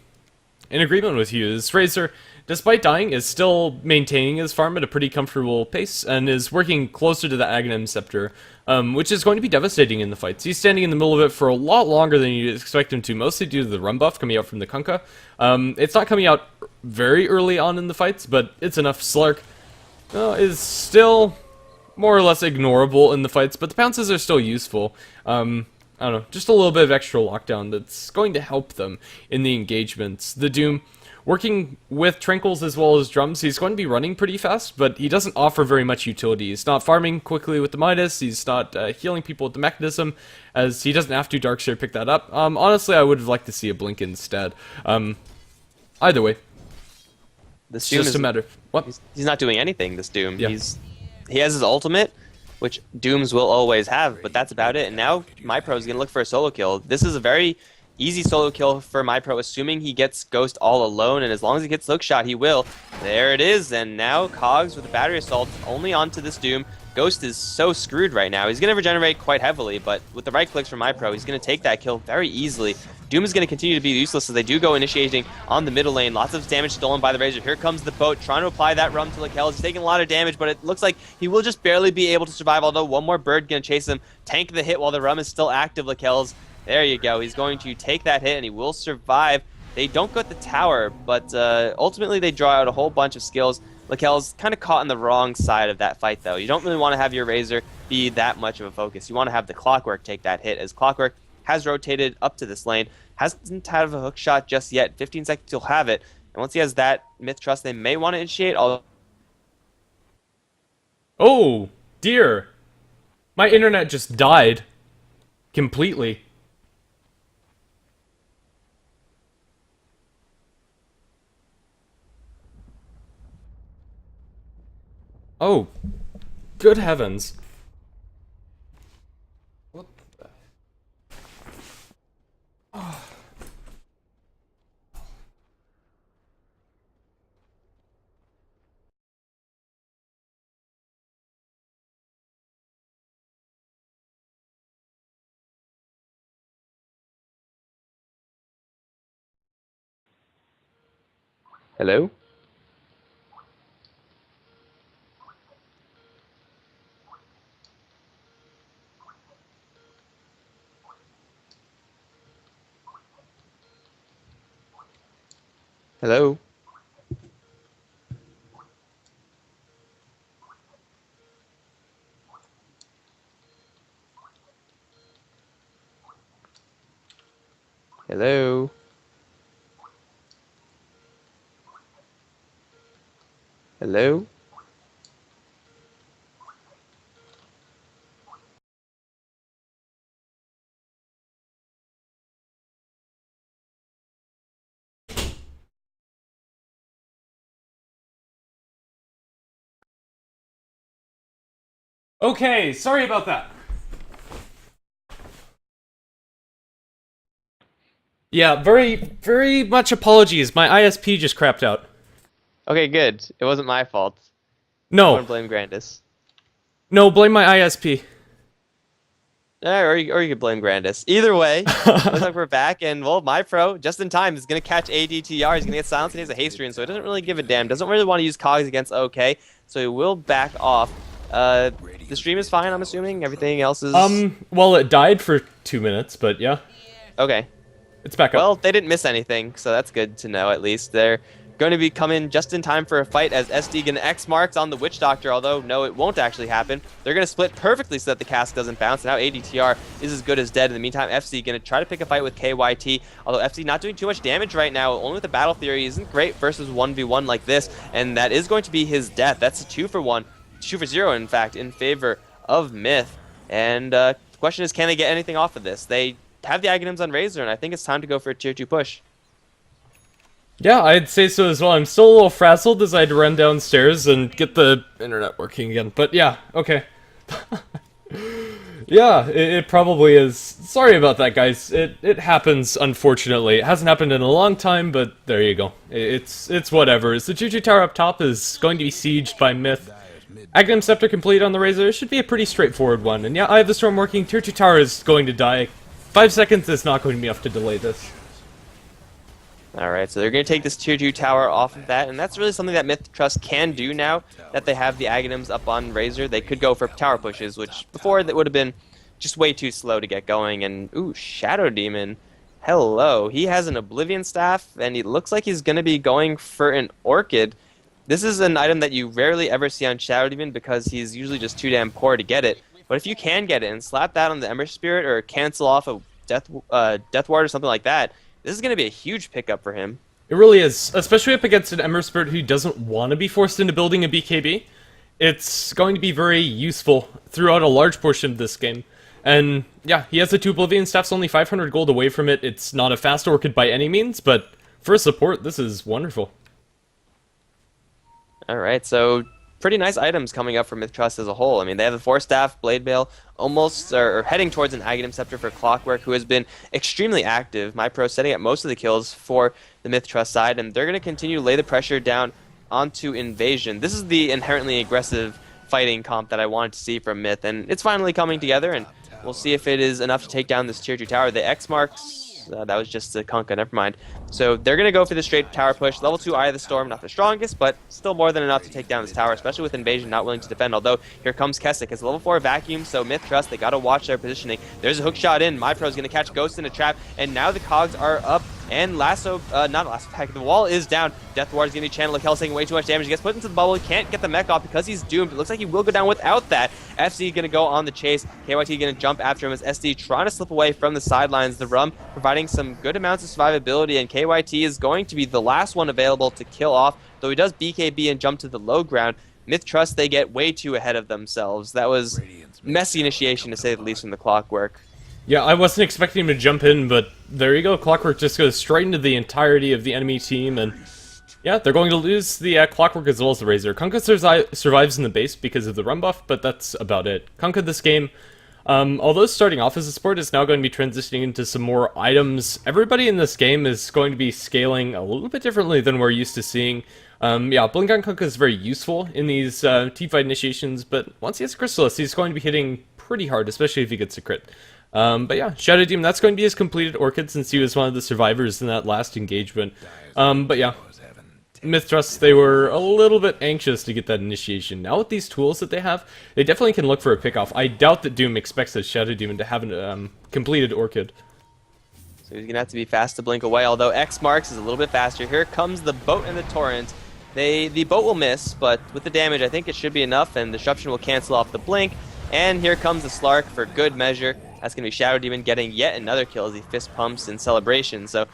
in agreement with you. This Razor, despite dying, is still maintaining his farm at a pretty comfortable pace and is working closer to the Aghanim Scepter, which is going to be devastating in the fights. He's standing in the middle of it for a lot longer than you'd expect him to, mostly due to the rum buff coming out from the Kunkka. It's not coming out very early on in the fights, but it's enough. Slark is still more or less ignorable in the fights, but the pounces are still useful. I don't know, just a little bit of extra lockdown that's going to help them in the engagements. The Doom, working with Tranquils as well as Drums, he's going to be running pretty fast, but he doesn't offer very much utility. He's not farming quickly with the MiTH, he's not healing people with the Mechanism, as he doesn't have to Darkseer pick that up. Honestly, I would have liked to see a Blink instead. Either way, This it's Doom just a matter. What? He's not doing anything, this Doom. Yeah. He has his ultimate, which Dooms will always have, but that's about it. And now MyPro is going to look for a solo kill. This is a very easy solo kill for MyPro, assuming he gets Ghost all alone, and as long as he gets Hookshot, he will. There it is, and now Cogs with the Battery Assault only onto this Doom. Ghost is so screwed right now. He's going to regenerate quite heavily, but with the right clicks from MyPro, he's going to take that kill very easily. Doom is going to continue to be useless as they do go initiating on the middle lane. Lots of damage stolen by the Razor. Here comes the boat, trying to apply that rum to Lakel. He's taking a lot of damage, but it looks like he will just barely be able to survive, although one more bird going to chase him, tank the hit while the rum is still active. Lakel's, there you go. He's going to take that hit, and he will survive. They don't go at the tower, but ultimately they draw out a whole bunch of skills. Lakel's kind of caught on the wrong side of that fight, though. You don't really want to have your Razor be that much of a focus. You want to have the Clockwork take that hit, as Clockwork has rotated up to this lane, hasn't had a hook shot just yet. 15 seconds, he'll have it. And once he has that, MiTH Trust, they may want to initiate, although... Oh, dear. My internet just died. Completely. Oh, good heavens. What the... Oh. Hello? Hello? Hello? Hello? Okay, sorry about that. Yeah, very much apologies. My ISP just crapped out. Okay, good. It wasn't my fault. I No, want to blame Grandis. no, blame my ISP. Or you could blame Grandis. Either way, looks like we're back, and well, my pro, just in time, is going to catch ADTR. He's going to get silenced, and he has a haste rune, so he doesn't really give a damn. Doesn't really want to use cogs against OK, so he will back off. The stream is fine, I'm assuming. Everything else is... Well, it died for 2 minutes, but yeah. Okay. It's back up. Well, they didn't miss anything, so that's good to know, at least. They're going to be coming just in time for a fight as SD gonna X marks on the Witch Doctor, although no, it won't actually happen. They're going to split perfectly so that the cast doesn't bounce. Now ADTR is as good as dead. In the meantime, FC going to try to pick a fight with KYT, although FC not doing too much damage right now, only with the battle theory isn't great versus 1v1 like this, and that is going to be his death. That's a 2-for-1, 2-for-0 in fact, in favor of MiTH. And the question is, can they get anything off of this? They have the Aghanims on Razor, and I think it's time to go for a tier 2 push. Yeah, I'd say so as well. I'm still a little frazzled as I had to run downstairs and get the internet working again. But yeah, okay. Yeah, it probably is. Sorry about that, guys. It happens, unfortunately. It hasn't happened in a long time, but there you go. It's whatever. The Juju Tower up top is going to be sieged by MiTH. Aghanim Scepter complete on the Razor. It should be a pretty straightforward one. And yeah, I have the Storm working. Tier 2 Tower is going to die. 5 seconds is not going to be enough to delay this. Alright, so they're going to take this tier 2 tower off of that, and that's really something that MiTH Trust can do now that they have the Aghanims up on Razor. They could go for tower pushes, which before that would have been just way too slow to get going. And ooh, Shadow Demon, hello. He has an Oblivion Staff, and he looks like he's going to be going for an Orchid. This is an item that you rarely ever see on Shadow Demon because he's usually just too damn poor to get it. But if you can get it and slap that on the Ember Spirit or cancel off a Death Ward or something like that, this is going to be a huge pickup for him. It really is, especially up against an Ember Spirit who doesn't want to be forced into building a BKB. It's going to be very useful throughout a large portion of this game. And yeah, he has the 2 Oblivion Staffs, only 500 gold away from it. It's not a fast Orchid by any means, but for a support, this is wonderful. Alright, so pretty nice items coming up for MiTH Trust as a whole. I mean, they have the Force Staff, Blade Bale, almost or heading towards an Aghanim Scepter for Clockwork, who has been extremely active. My pro setting up most of the kills for the MiTH Trust side, and they're going to continue to lay the pressure down onto Invasion. This is the inherently aggressive fighting comp that I wanted to see from MiTH, and it's finally coming together, and we'll see if it is enough to take down this tier 2 tower. The X marks... that was just a Kunkka, never mind. So they're going to go for the straight tower push. Level 2 Eye of the Storm, not the strongest, but still more than enough to take down this tower, especially with Invasion not willing to defend. Although, here comes Keswick. It's level 4 vacuum, so MiTH Trust, they got to watch their positioning. There's a hook shot in. MyPro is going to catch Ghost in a trap, and now the cogs are up And Lasso, not Lasso Pack, the wall is down. Death Ward is going to be channeled. Hell's taking way too much damage. He gets put into the bubble. He can't get the mech off because he's doomed. It looks like he will go down without that. FC going to go on the chase. KYT going to jump after him as SD trying to slip away from the sidelines. The Rum providing some good amounts of survivability, and KYT is going to be the last one available to kill off, though he does BKB and jump to the low ground. MiTH Trust, they get way too ahead of themselves. That was messy initiation, to say the least, from the Clockwork. Yeah, I wasn't expecting him to jump in, but there you go. Clockwork just goes straight into the entirety of the enemy team, and yeah, they're going to lose the Clockwork as well as the Razor. Kunkka survives in the base because of the run buff, but that's about it. Kunkka this game, although starting off as a support, is now going to be transitioning into some more items. Everybody in this game is going to be scaling a little bit differently than we're used to seeing. Yeah, Blink on Kunkka is very useful in these teamfight initiations, but once he has Crystallis, he's going to be hitting pretty hard, especially if he gets a crit. But yeah, Shadow Demon, that's going to be his completed Orchid since he was one of the survivors in that last engagement. But yeah, MiTH Trust, they were a little bit anxious to get that initiation. Now with these tools that they have, they definitely can look for a pickoff. I doubt that Doom expects the Shadow Demon to have a completed Orchid. So he's going to have to be fast to blink away, although X marks is a little bit faster. Here comes the boat and the torrent. The boat will miss, but with the damage, I think it should be enough, and Disruption will cancel off the blink. And here comes the Slark for good measure. That's going to be Shadow Demon getting yet another kill as he fist pumps in celebration. So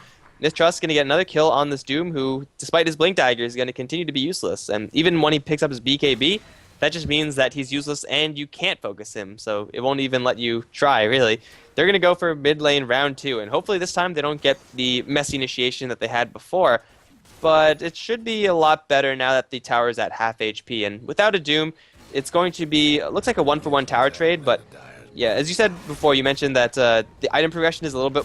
MiTH Trust is going to get another kill on this Doom, who, despite his blink dagger, is going to continue to be useless. And even when he picks up his BKB, that just means that he's useless and you can't focus him. So it won't even let you try, really. They're going to go for mid lane round 2, and hopefully this time they don't get the messy initiation that they had before. But it should be a lot better now that the tower is at half HP. And without a Doom, it's going to be, looks like a 1-for-1 tower trade, but yeah, as you said before, you mentioned that the item progression is a little bit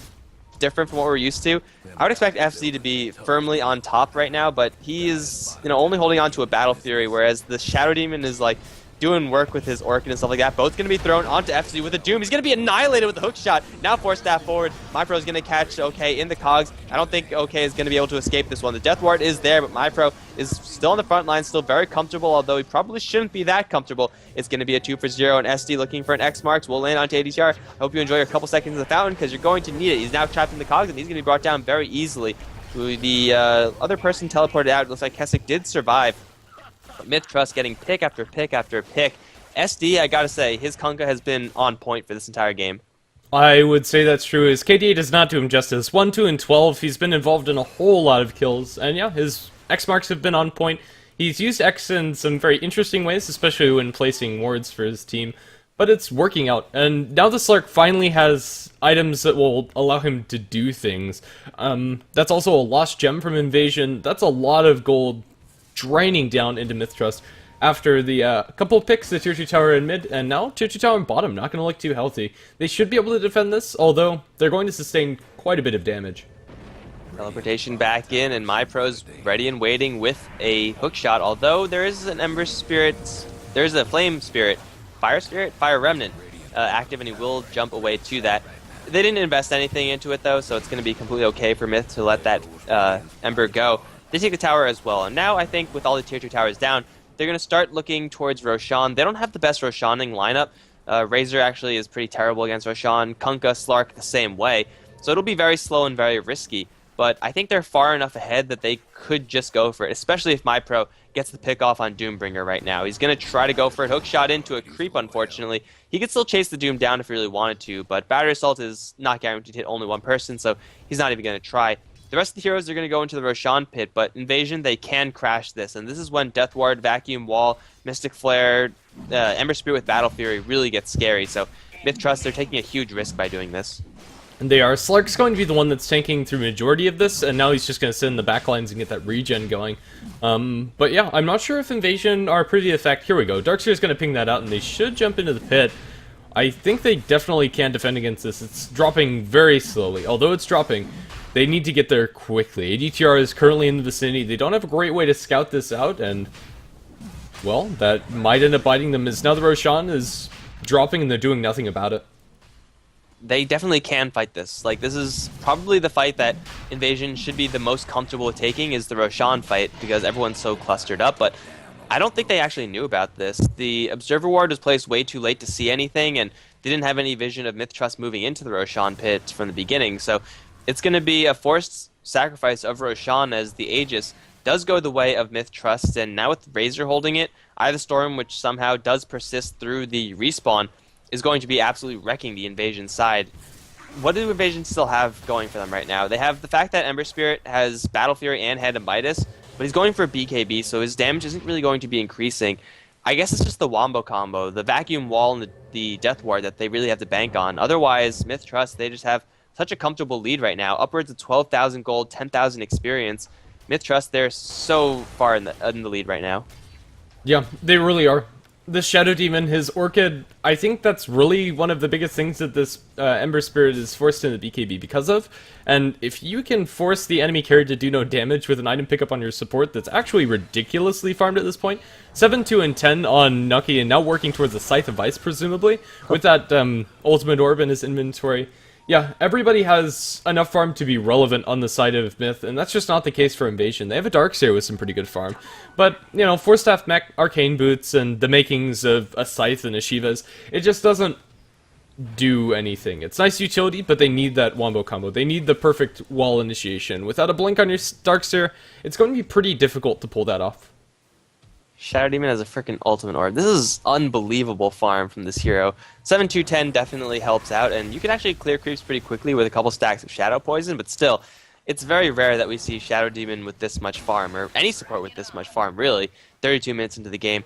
different from what we're used to. I would expect FC to be firmly on top right now, but he is, only holding on to a Battle Fury, whereas the Shadow Demon is like doing work with his Orchid and stuff like that. Both going to be thrown onto FC with a Doom. He's going to be annihilated with the hook shot. Now force staff forward. MyPro is going to catch OK in the cogs. I don't think OK is going to be able to escape this one. The Death Ward is there, but MyPro is still on the front line, still very comfortable, although he probably shouldn't be that comfortable. It's going to be a 2-for-0, and SD looking for an X marks. Will land onto ADTR. I hope you enjoy your couple seconds in the fountain, because you're going to need it. He's now trapped in the cogs, and he's going to be brought down very easily. The other person teleported out. It looks like Keswick did survive. MiTH Trust getting pick after pick after pick. SD, I gotta say, his Kunkka has been on point for this entire game. I would say that's true. His KDA does not do him justice. 1, 2, and 12, he's been involved in a whole lot of kills, and yeah, his X marks have been on point. He's used X in some very interesting ways, especially when placing wards for his team, but it's working out. And now the Slark finally has items that will allow him to do things. That's also a lost gem from Invasion. That's a lot of gold draining down into MiTH Trust. After the couple of picks, the Tier 2 tower in mid, and now Tier 2 tower in bottom, not going to look too healthy. They should be able to defend this, although they're going to sustain quite a bit of damage. Teleportation back in, and MyPro's ready and waiting with a hook shot, although there is an Ember Spirit, there's a Flame Spirit, Fire Remnant active, and he will jump away to that. They didn't invest anything into it, though, so it's going to be completely okay for MiTH to let that Ember go. They take the tower as well, and now I think with all the Tier 2 towers down, they're going to start looking towards Roshan. They don't have the best Roshaning lineup. Razor actually is pretty terrible against Roshan. Kunkka, Slark the same way. So it'll be very slow and very risky. But I think they're far enough ahead that they could just go for it, especially if MyPro gets the pick off on Doombringer right now. He's going to try to go for it. Hook shot into a creep, unfortunately. He could still chase the Doom down if he really wanted to, but Battery Assault is not guaranteed to hit only one person, so he's not even going to try. The rest of the heroes are going to go into the Roshan pit, but Invasion, they can crash this. And this is when Death Ward, Vacuum Wall, Mystic Flare, Ember Spirit with Battle Fury really gets scary. So MiTH Trust, they're taking a huge risk by doing this. And they are. Slark's going to be the one that's tanking through majority of this, and now he's just going to sit in the backlines and get that regen going. But yeah, I'm not sure if Invasion are pretty effective. Here we go. Darkseer's going to ping that out, and they should jump into the pit. I think they definitely can defend against this. It's dropping very slowly. Although it's dropping, they need to get there quickly. ADTR is currently in the vicinity. They don't have a great way to scout this out, and, well, that might end up biting them, as now the Roshan is dropping and they're doing nothing about it. They definitely can fight this. Like, this is probably the fight that Invasion should be the most comfortable with taking, is the Roshan fight, because everyone's so clustered up, but I don't think they actually knew about this. The Observer Ward was placed way too late to see anything, and they didn't have any vision of MiTH Trust moving into the Roshan pit from the beginning, so it's going to be a forced sacrifice of Roshan as the Aegis does go the way of MiTH Trust, and now with Razor holding it, Eye Storm, which somehow does persist through the respawn, is going to be absolutely wrecking the Invasion side. What do Invasion still have going for them right now? They have the fact that Ember Spirit has Battle Fury and Head of MiTH, but he's going for BKB, so his damage isn't really going to be increasing. I guess it's just the Wombo combo, the Vacuum Wall and the Death Ward that they really have to bank on. Otherwise, MiTH Trust, they just have such a comfortable lead right now, upwards of 12,000 gold, 10,000 experience. MiTH Trust, they're so far in the lead right now. Yeah, they really are. The Shadow Demon, his Orchid, I think that's really one of the biggest things that this Ember Spirit is forced into BKB because of. And if you can force the enemy carry to do no damage with an item pickup on your support that's actually ridiculously farmed at this point, 7, 2, and 10 on Nucky, and now working towards the Scythe of Ice, presumably, with that Ultimate Orb in his inventory. Yeah, everybody has enough farm to be relevant on the side of MiTH, and that's just not the case for Invasion. They have a Darkseer with some pretty good farm. But, you know, 4-staff mech, Arcane Boots, and the makings of a Scythe and a Shiva's, it just doesn't do anything. It's nice utility, but they need that Wombo combo. They need the perfect wall initiation. Without a blink on your Darkseer, it's going to be pretty difficult to pull that off. Shadow Demon has a freaking Ultimate Orb. This is unbelievable farm from this hero. 7-2-10 definitely helps out, and you can actually clear creeps pretty quickly with a couple stacks of Shadow Poison, but still, it's very rare that we see Shadow Demon with this much farm, or any support with this much farm, really. 32 minutes into the game.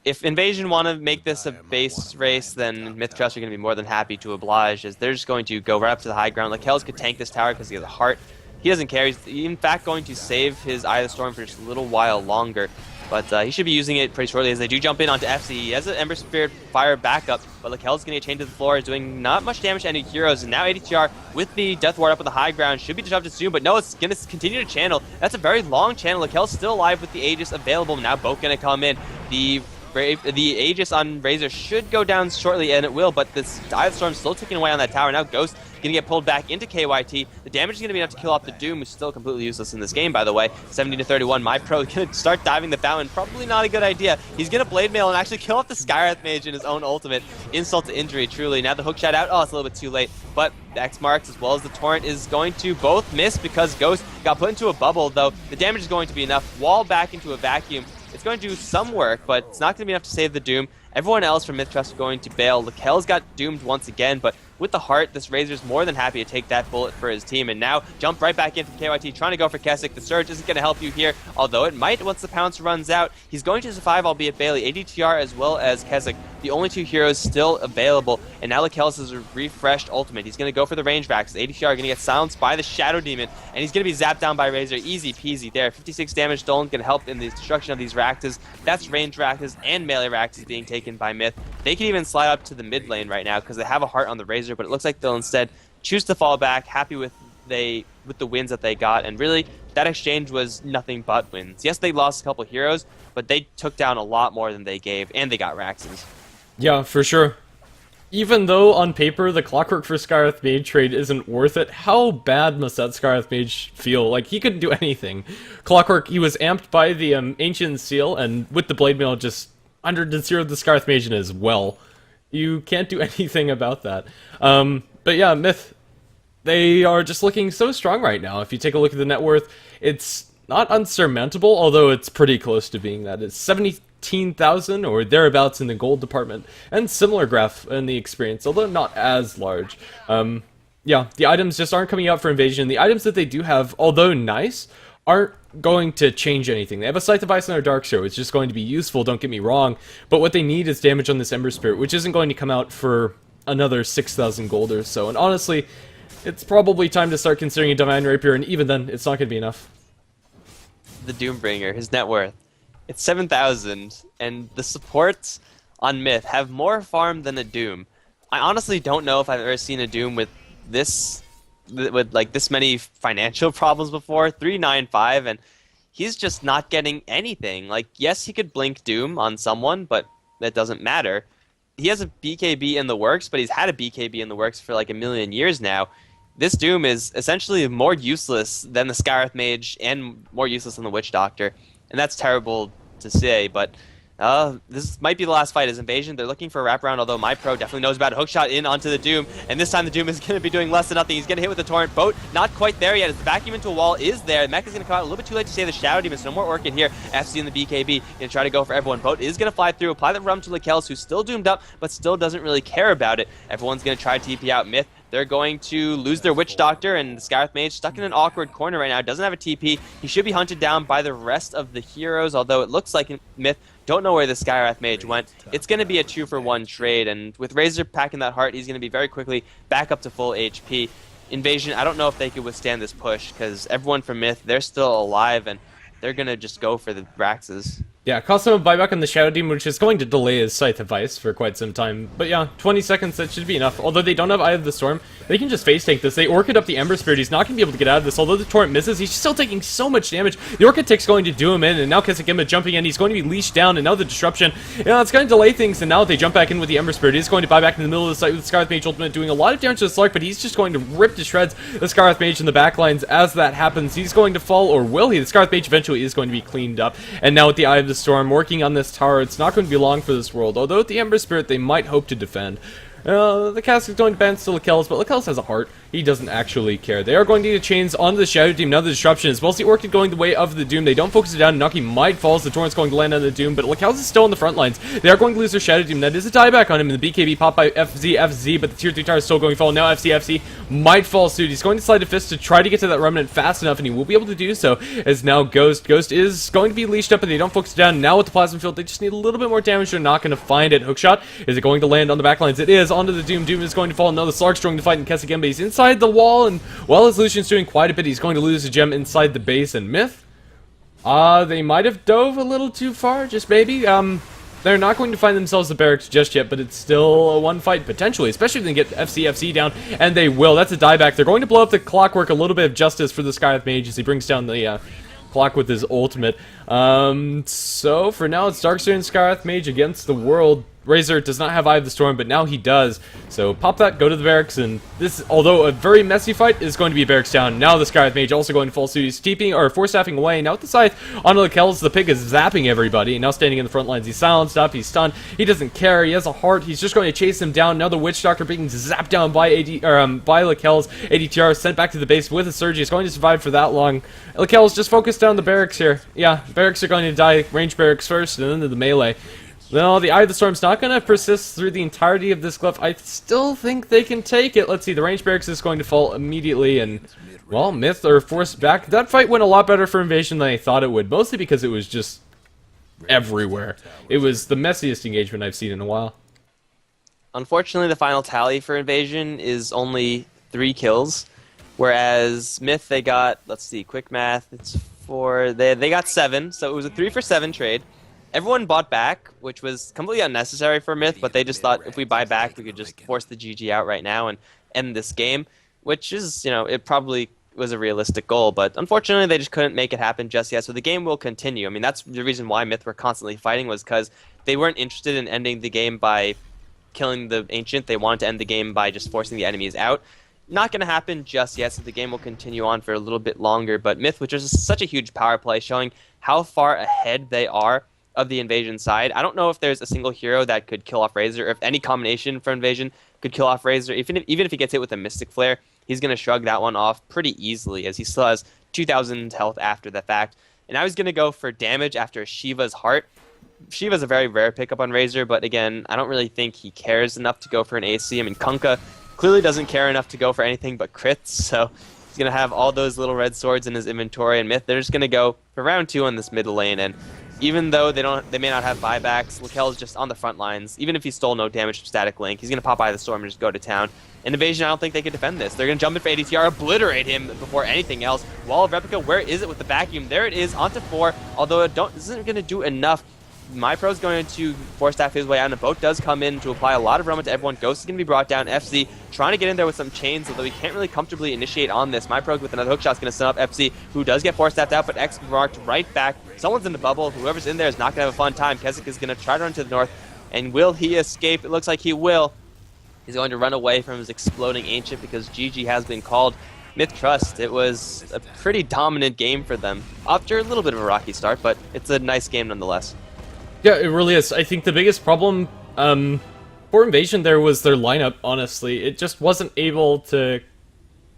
If Invasion want to make this a base race, then MiTH Trust are going to be more than happy to oblige, as they're just going to go right up to the high ground. Kells could tank this tower because he has a heart. He doesn't care. He's in fact going to save his Eye of the Storm for just a little while longer. But he should be using it pretty shortly as they do jump in onto FC. He has an Ember Spirit fire backup, but Lakel's going to get chained to the floor, is doing not much damage to any heroes. And now ADTR with the Death Ward up on the high ground should be disrupted soon, but no, it's going to continue to channel. That's a very long channel. Lakel's still alive with the Aegis available. Now both going to come in. The Aegis on Razor should go down shortly, and it will, but this Eye of the Storm still ticking away on that tower. Now Ghost going to get pulled back into KYT. The damage is going to be enough to kill off the Doom, who's still completely useless in this game, by the way. 70-31. MyPro is going to start diving the fountain. Probably not a good idea. He's going to Blade Mail and actually kill off the Skywrath Mage in his own ultimate. Insult to injury, truly. Now the hook shot out. Oh, it's a little bit too late. But the X Marks as well as the Torrent is going to both miss because Ghost got put into a bubble, though the damage is going to be enough. Wall back into a vacuum. It's going to do some work, but it's not going to be enough to save the Doom. Everyone else from MiTH Trust are going to bail. Lakel's got doomed once again, but with the heart, this Razor's more than happy to take that bullet for his team, and now jump right back in from KYT, trying to go for Keswick. The Surge isn't going to help you here, although it might once the pounce runs out. He's going to survive, albeit Bailey. ADTR as well as Keswick, the only two heroes still available, and now Lakel's has a refreshed ultimate. He's going to go for the range vax. ADTR are going to get silenced by the Shadow Demon, and he's going to be zapped down by Razor. Easy peasy there. 56 damage stolen, going to help in the destruction of these Raktas. That's range Raktas and melee Raktas being taken by MiTH. They can even slide up to the mid lane right now because they have a heart on the Razor, but it looks like they'll instead choose to fall back, happy with the wins that they got, and really that exchange was nothing but wins. Yes, they lost a couple heroes, but they took down a lot more than they gave, and they got Raxes. Yeah, for sure. Even though on paper the Clockwork for Skywrath Mage trade isn't worth it, how bad must that Skywrath Mage feel? Like, he couldn't do anything. Clockwork, he was amped by the Ancient Seal, and with the Blade Mail just 100-0 the Skywrath Mage in as well. You can't do anything about that. But yeah, MiTH, they are just looking so strong right now. If you take a look at the net worth, it's not unsurmountable, although it's pretty close to being that. It's 17,000 or thereabouts in the gold department, and similar graph in the experience, although not as large. Yeah, the items just aren't coming out for Invasion. The items that they do have, although nice, aren't going to change anything. They have a Scythe of Ice and their Darkseer, which is just going to be useful, don't get me wrong, but what they need is damage on this Ember Spirit, which isn't going to come out for another 6,000 gold or so, and honestly, it's probably time to start considering a Divine Rapier, and even then, it's not going to be enough. The Doombringer, his net worth, it's 7,000, and the supports on MiTH have more farm than a Doom. I honestly don't know if I've ever seen a Doom with this many financial problems before. 395, and he's just not getting anything. Like, yes, he could blink Doom on someone, but that doesn't matter. He has a BKB in the works, but he's had a BKB in the works for like a million years now. This Doom is essentially more useless than the Skywrath Mage and more useless than the Witch Doctor, and that's terrible to say, but This might be the last fight as Invasion. They're looking for a wraparound, although MyPro definitely knows about it. Hookshot in onto the Doom, and this time the Doom is going to be doing less than nothing. He's getting hit with the Torrent. Boat not quite there yet as the vacuum into a wall is there. Mech is going to come out a little bit too late to save the Shadow Demon, so no more Orchid here. FC and the BKB going to try to go for everyone. Boat is going to fly through, apply the rum to Lekels, who's still doomed up, but still doesn't really care about it. Everyone's going to try to TP out MiTH. They're going to lose their Witch Doctor, and the Skywrath Mage stuck in an awkward corner right now. Doesn't have a TP. He should be hunted down by the rest of the heroes, although it looks like MiTH don't know where the Skywrath Mage went. It's going to be a 2-for-1 trade, and with Razor packing that heart, he's going to be very quickly back up to full HP. Invasion, I don't know if they could withstand this push, because everyone from MiTH, they're still alive, and they're going to just go for the Braxes. Yeah, cost him a buyback on the Shadow Demon, which is going to delay his Scythe of Ice for quite some time. But yeah, 20 seconds, that should be enough. Although they don't have Eye of the Storm, they can just face tank this. They Orchid up the Ember Spirit. He's not going to be able to get out of this. Although the Torrent misses, he's still taking so much damage. The Orchid Tick's going to do him in, and now Kesekimba jumping in. He's going to be leashed down, and now the Disruption. It's going to delay things, and now they jump back in with the Ember Spirit. He's going to buy back in the middle of the site with the Skywrath Mage Ultimate, doing a lot of damage to the Slark, but he's just going to rip to shreds the Skywrath Mage in the backlines as that happens. He's going to fall, or will he? The Skywrath Mage eventually is going to be cleaned up, and now with the Eye of the Storm working on this tower, it's not going to be long for this world, although with the Ember Spirit they might hope to defend. The cask is going to bounce to Lekels, but Lekels has a heart. He doesn't actually care. They are going to get chains onto the Shadow Demon. Now the Disruption, as well as the Orchid going the way of the Doom. They don't focus it down. Nucky might fall. The Torrent's going to land on the Doom, but Lekels is still on the front lines. They are going to lose their Shadow Demon. That is a dieback on him, and the BKB popped by FZ, but the tier 3 tower is still going to fall. Now FC might fall soon. He's going to slide a fist to try to get to that Remnant fast enough, and he will be able to do so, as now Ghost is going to be leashed up, and they don't focus it down. Now with the Plasma Field, they just need a little bit more damage. They're not going to find it. Hookshot, is it going to land on the backlines? It is, onto the Doom. Doom is going to fall. Now the Slark's trying to fight, and Kesekimba, he's inside the wall, and while his Lucian's doing quite a bit, he's going to lose a gem inside the base. And MiTH, they might have dove a little too far, just maybe. They're not going to find themselves the barracks just yet, but it's still a one fight potentially, especially if they get FC down, and they will. That's a dieback. They're going to blow up the Clockwork, a little bit of justice for the Skywrath Mage as he brings down the clock with his ultimate. So for now, it's Darkseer and Skywrath Mage against the world. Razor does not have Eye of the Storm, but now he does. So pop that, go to the barracks, and this, although a very messy fight, is going to be a barracks down. Now the Skywrath Mage also going to fall suit. He's TPing, or force-staffing away. Now with the Scythe onto the Kells, the Pig is zapping everybody. Now standing in the front lines, he's silenced up, he's stunned. He doesn't care, he has a heart, he's just going to chase him down. Now the Witch Doctor being zapped down by by Lekels. ADTR sent back to the base with a Surge. He's going to survive for that long. Lekels just focus down the barracks here. Yeah, barracks are going to die. Range barracks first, and then to the melee. No, the Eye of the Storm's not going to persist through the entirety of this glyph. I still think they can take it. Let's see, the range barracks is going to fall immediately, and, well, MiTH are forced back. That fight went a lot better for Invasion than I thought it would, mostly because it was just everywhere. It was the messiest engagement I've seen in a while. Unfortunately, the final tally for Invasion is only 3 kills, whereas MiTH, they got, let's see, quick math, it's 4, they got 7, so it was a 3-for-7 trade. Everyone bought back, which was completely unnecessary for MiTH, but they just thought if we buy back, we could just force the GG out right now and end this game, which is, you know, it probably was a realistic goal, but unfortunately they just couldn't make it happen just yet, so the game will continue. I mean, that's the reason why MiTH were constantly fighting, was because they weren't interested in ending the game by killing the Ancient. They wanted to end the game by just forcing the enemies out. Not going to happen just yet, so the game will continue on for a little bit longer, but MiTH, which is such a huge power play, showing how far ahead they are of the Invasion side. I don't know if there's a single hero that could kill off Razor, or if any combination for Invasion could kill off Razor. Even if he gets hit with a Mystic Flare, he's going to shrug that one off pretty easily, as he still has 2,000 health after the fact. And I was going to go for damage after Shiva's Heart. Shiva's a very rare pickup on Razor, but again, I don't really think he cares enough to go for an AC. I mean, Kunkka clearly doesn't care enough to go for anything but crits, so he's going to have all those little red swords in his inventory, and MiTH, they're just going to go for round 2 on this middle lane, and even though they may not have buybacks, Lekel's just on the front lines. Even if he stole no damage from Static Link, he's going to pop Eye of the Storm and just go to town. And Invasion, I don't think they can defend this. They're going to jump in for ADTR, obliterate him before anything else. Wall of Replica, where is it with the vacuum? There it is, onto 4, although it isn't going to do enough. MyPro's going to force staff his way out, and the boat does come in to apply a lot of armor to everyone. Ghost is going to be brought down. FC trying to get in there with some chains, although he can't really comfortably initiate on this. MyPro with another hookshot is going to send up FC, who does get force staffed out, but X marked right back. Someone's in the bubble. Whoever's in there is not going to have a fun time. Keswick is going to try to run to the north, and will he escape? It looks like he will. He's going to run away from his exploding Ancient because GG has been called. MiTH Trust, it was a pretty dominant game for them. After a little bit of a rocky start, but it's a nice game nonetheless. Yeah, it really is. I think the biggest problem for Invasion there was their lineup, honestly. It just wasn't able to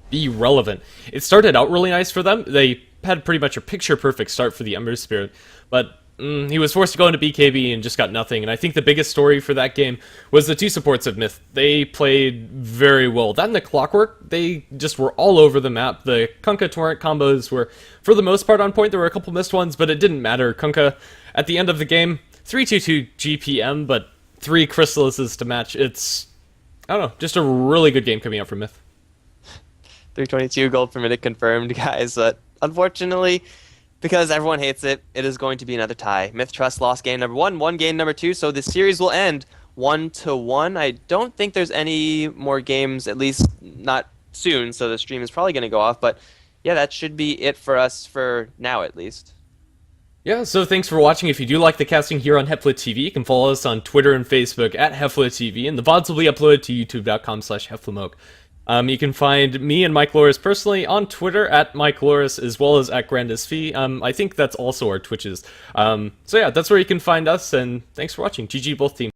be relevant. It started out really nice for them. They had pretty much a picture-perfect start for the Ember Spirit, but he was forced to go into BKB and just got nothing. And I think the biggest story for that game was the two supports of MiTH. They played very well. That and the Clockwork, they just were all over the map. The Kunkka Torrent combos were, for the most part, on point. There were a couple missed ones, but it didn't matter. Kunkka, at the end of the game, 322 GPM, but 3 Chrysalises to match. It's, I don't know, just a really good game coming out from MiTH. 322 gold per minute confirmed, guys. But unfortunately, because everyone hates it, it is going to be another tie. MiTH Trust lost game number 1, won game number 2, so the series will end 1-1. I don't think there's any more games, at least not soon, so the stream is probably going to go off. But yeah, that should be it for us for now, at least. Yeah, so thanks for watching. If you do like the casting here on HeflaTV, you can follow us on Twitter and Facebook at HeflaTV, and the VODs will be uploaded to youtube.com/HeflaMoke. You can find me and Mike Loris personally on Twitter at Mike Loris, as well as at GrandisFee. I think that's also our Twitches. So yeah, that's where you can find us, and thanks for watching. GG both teams.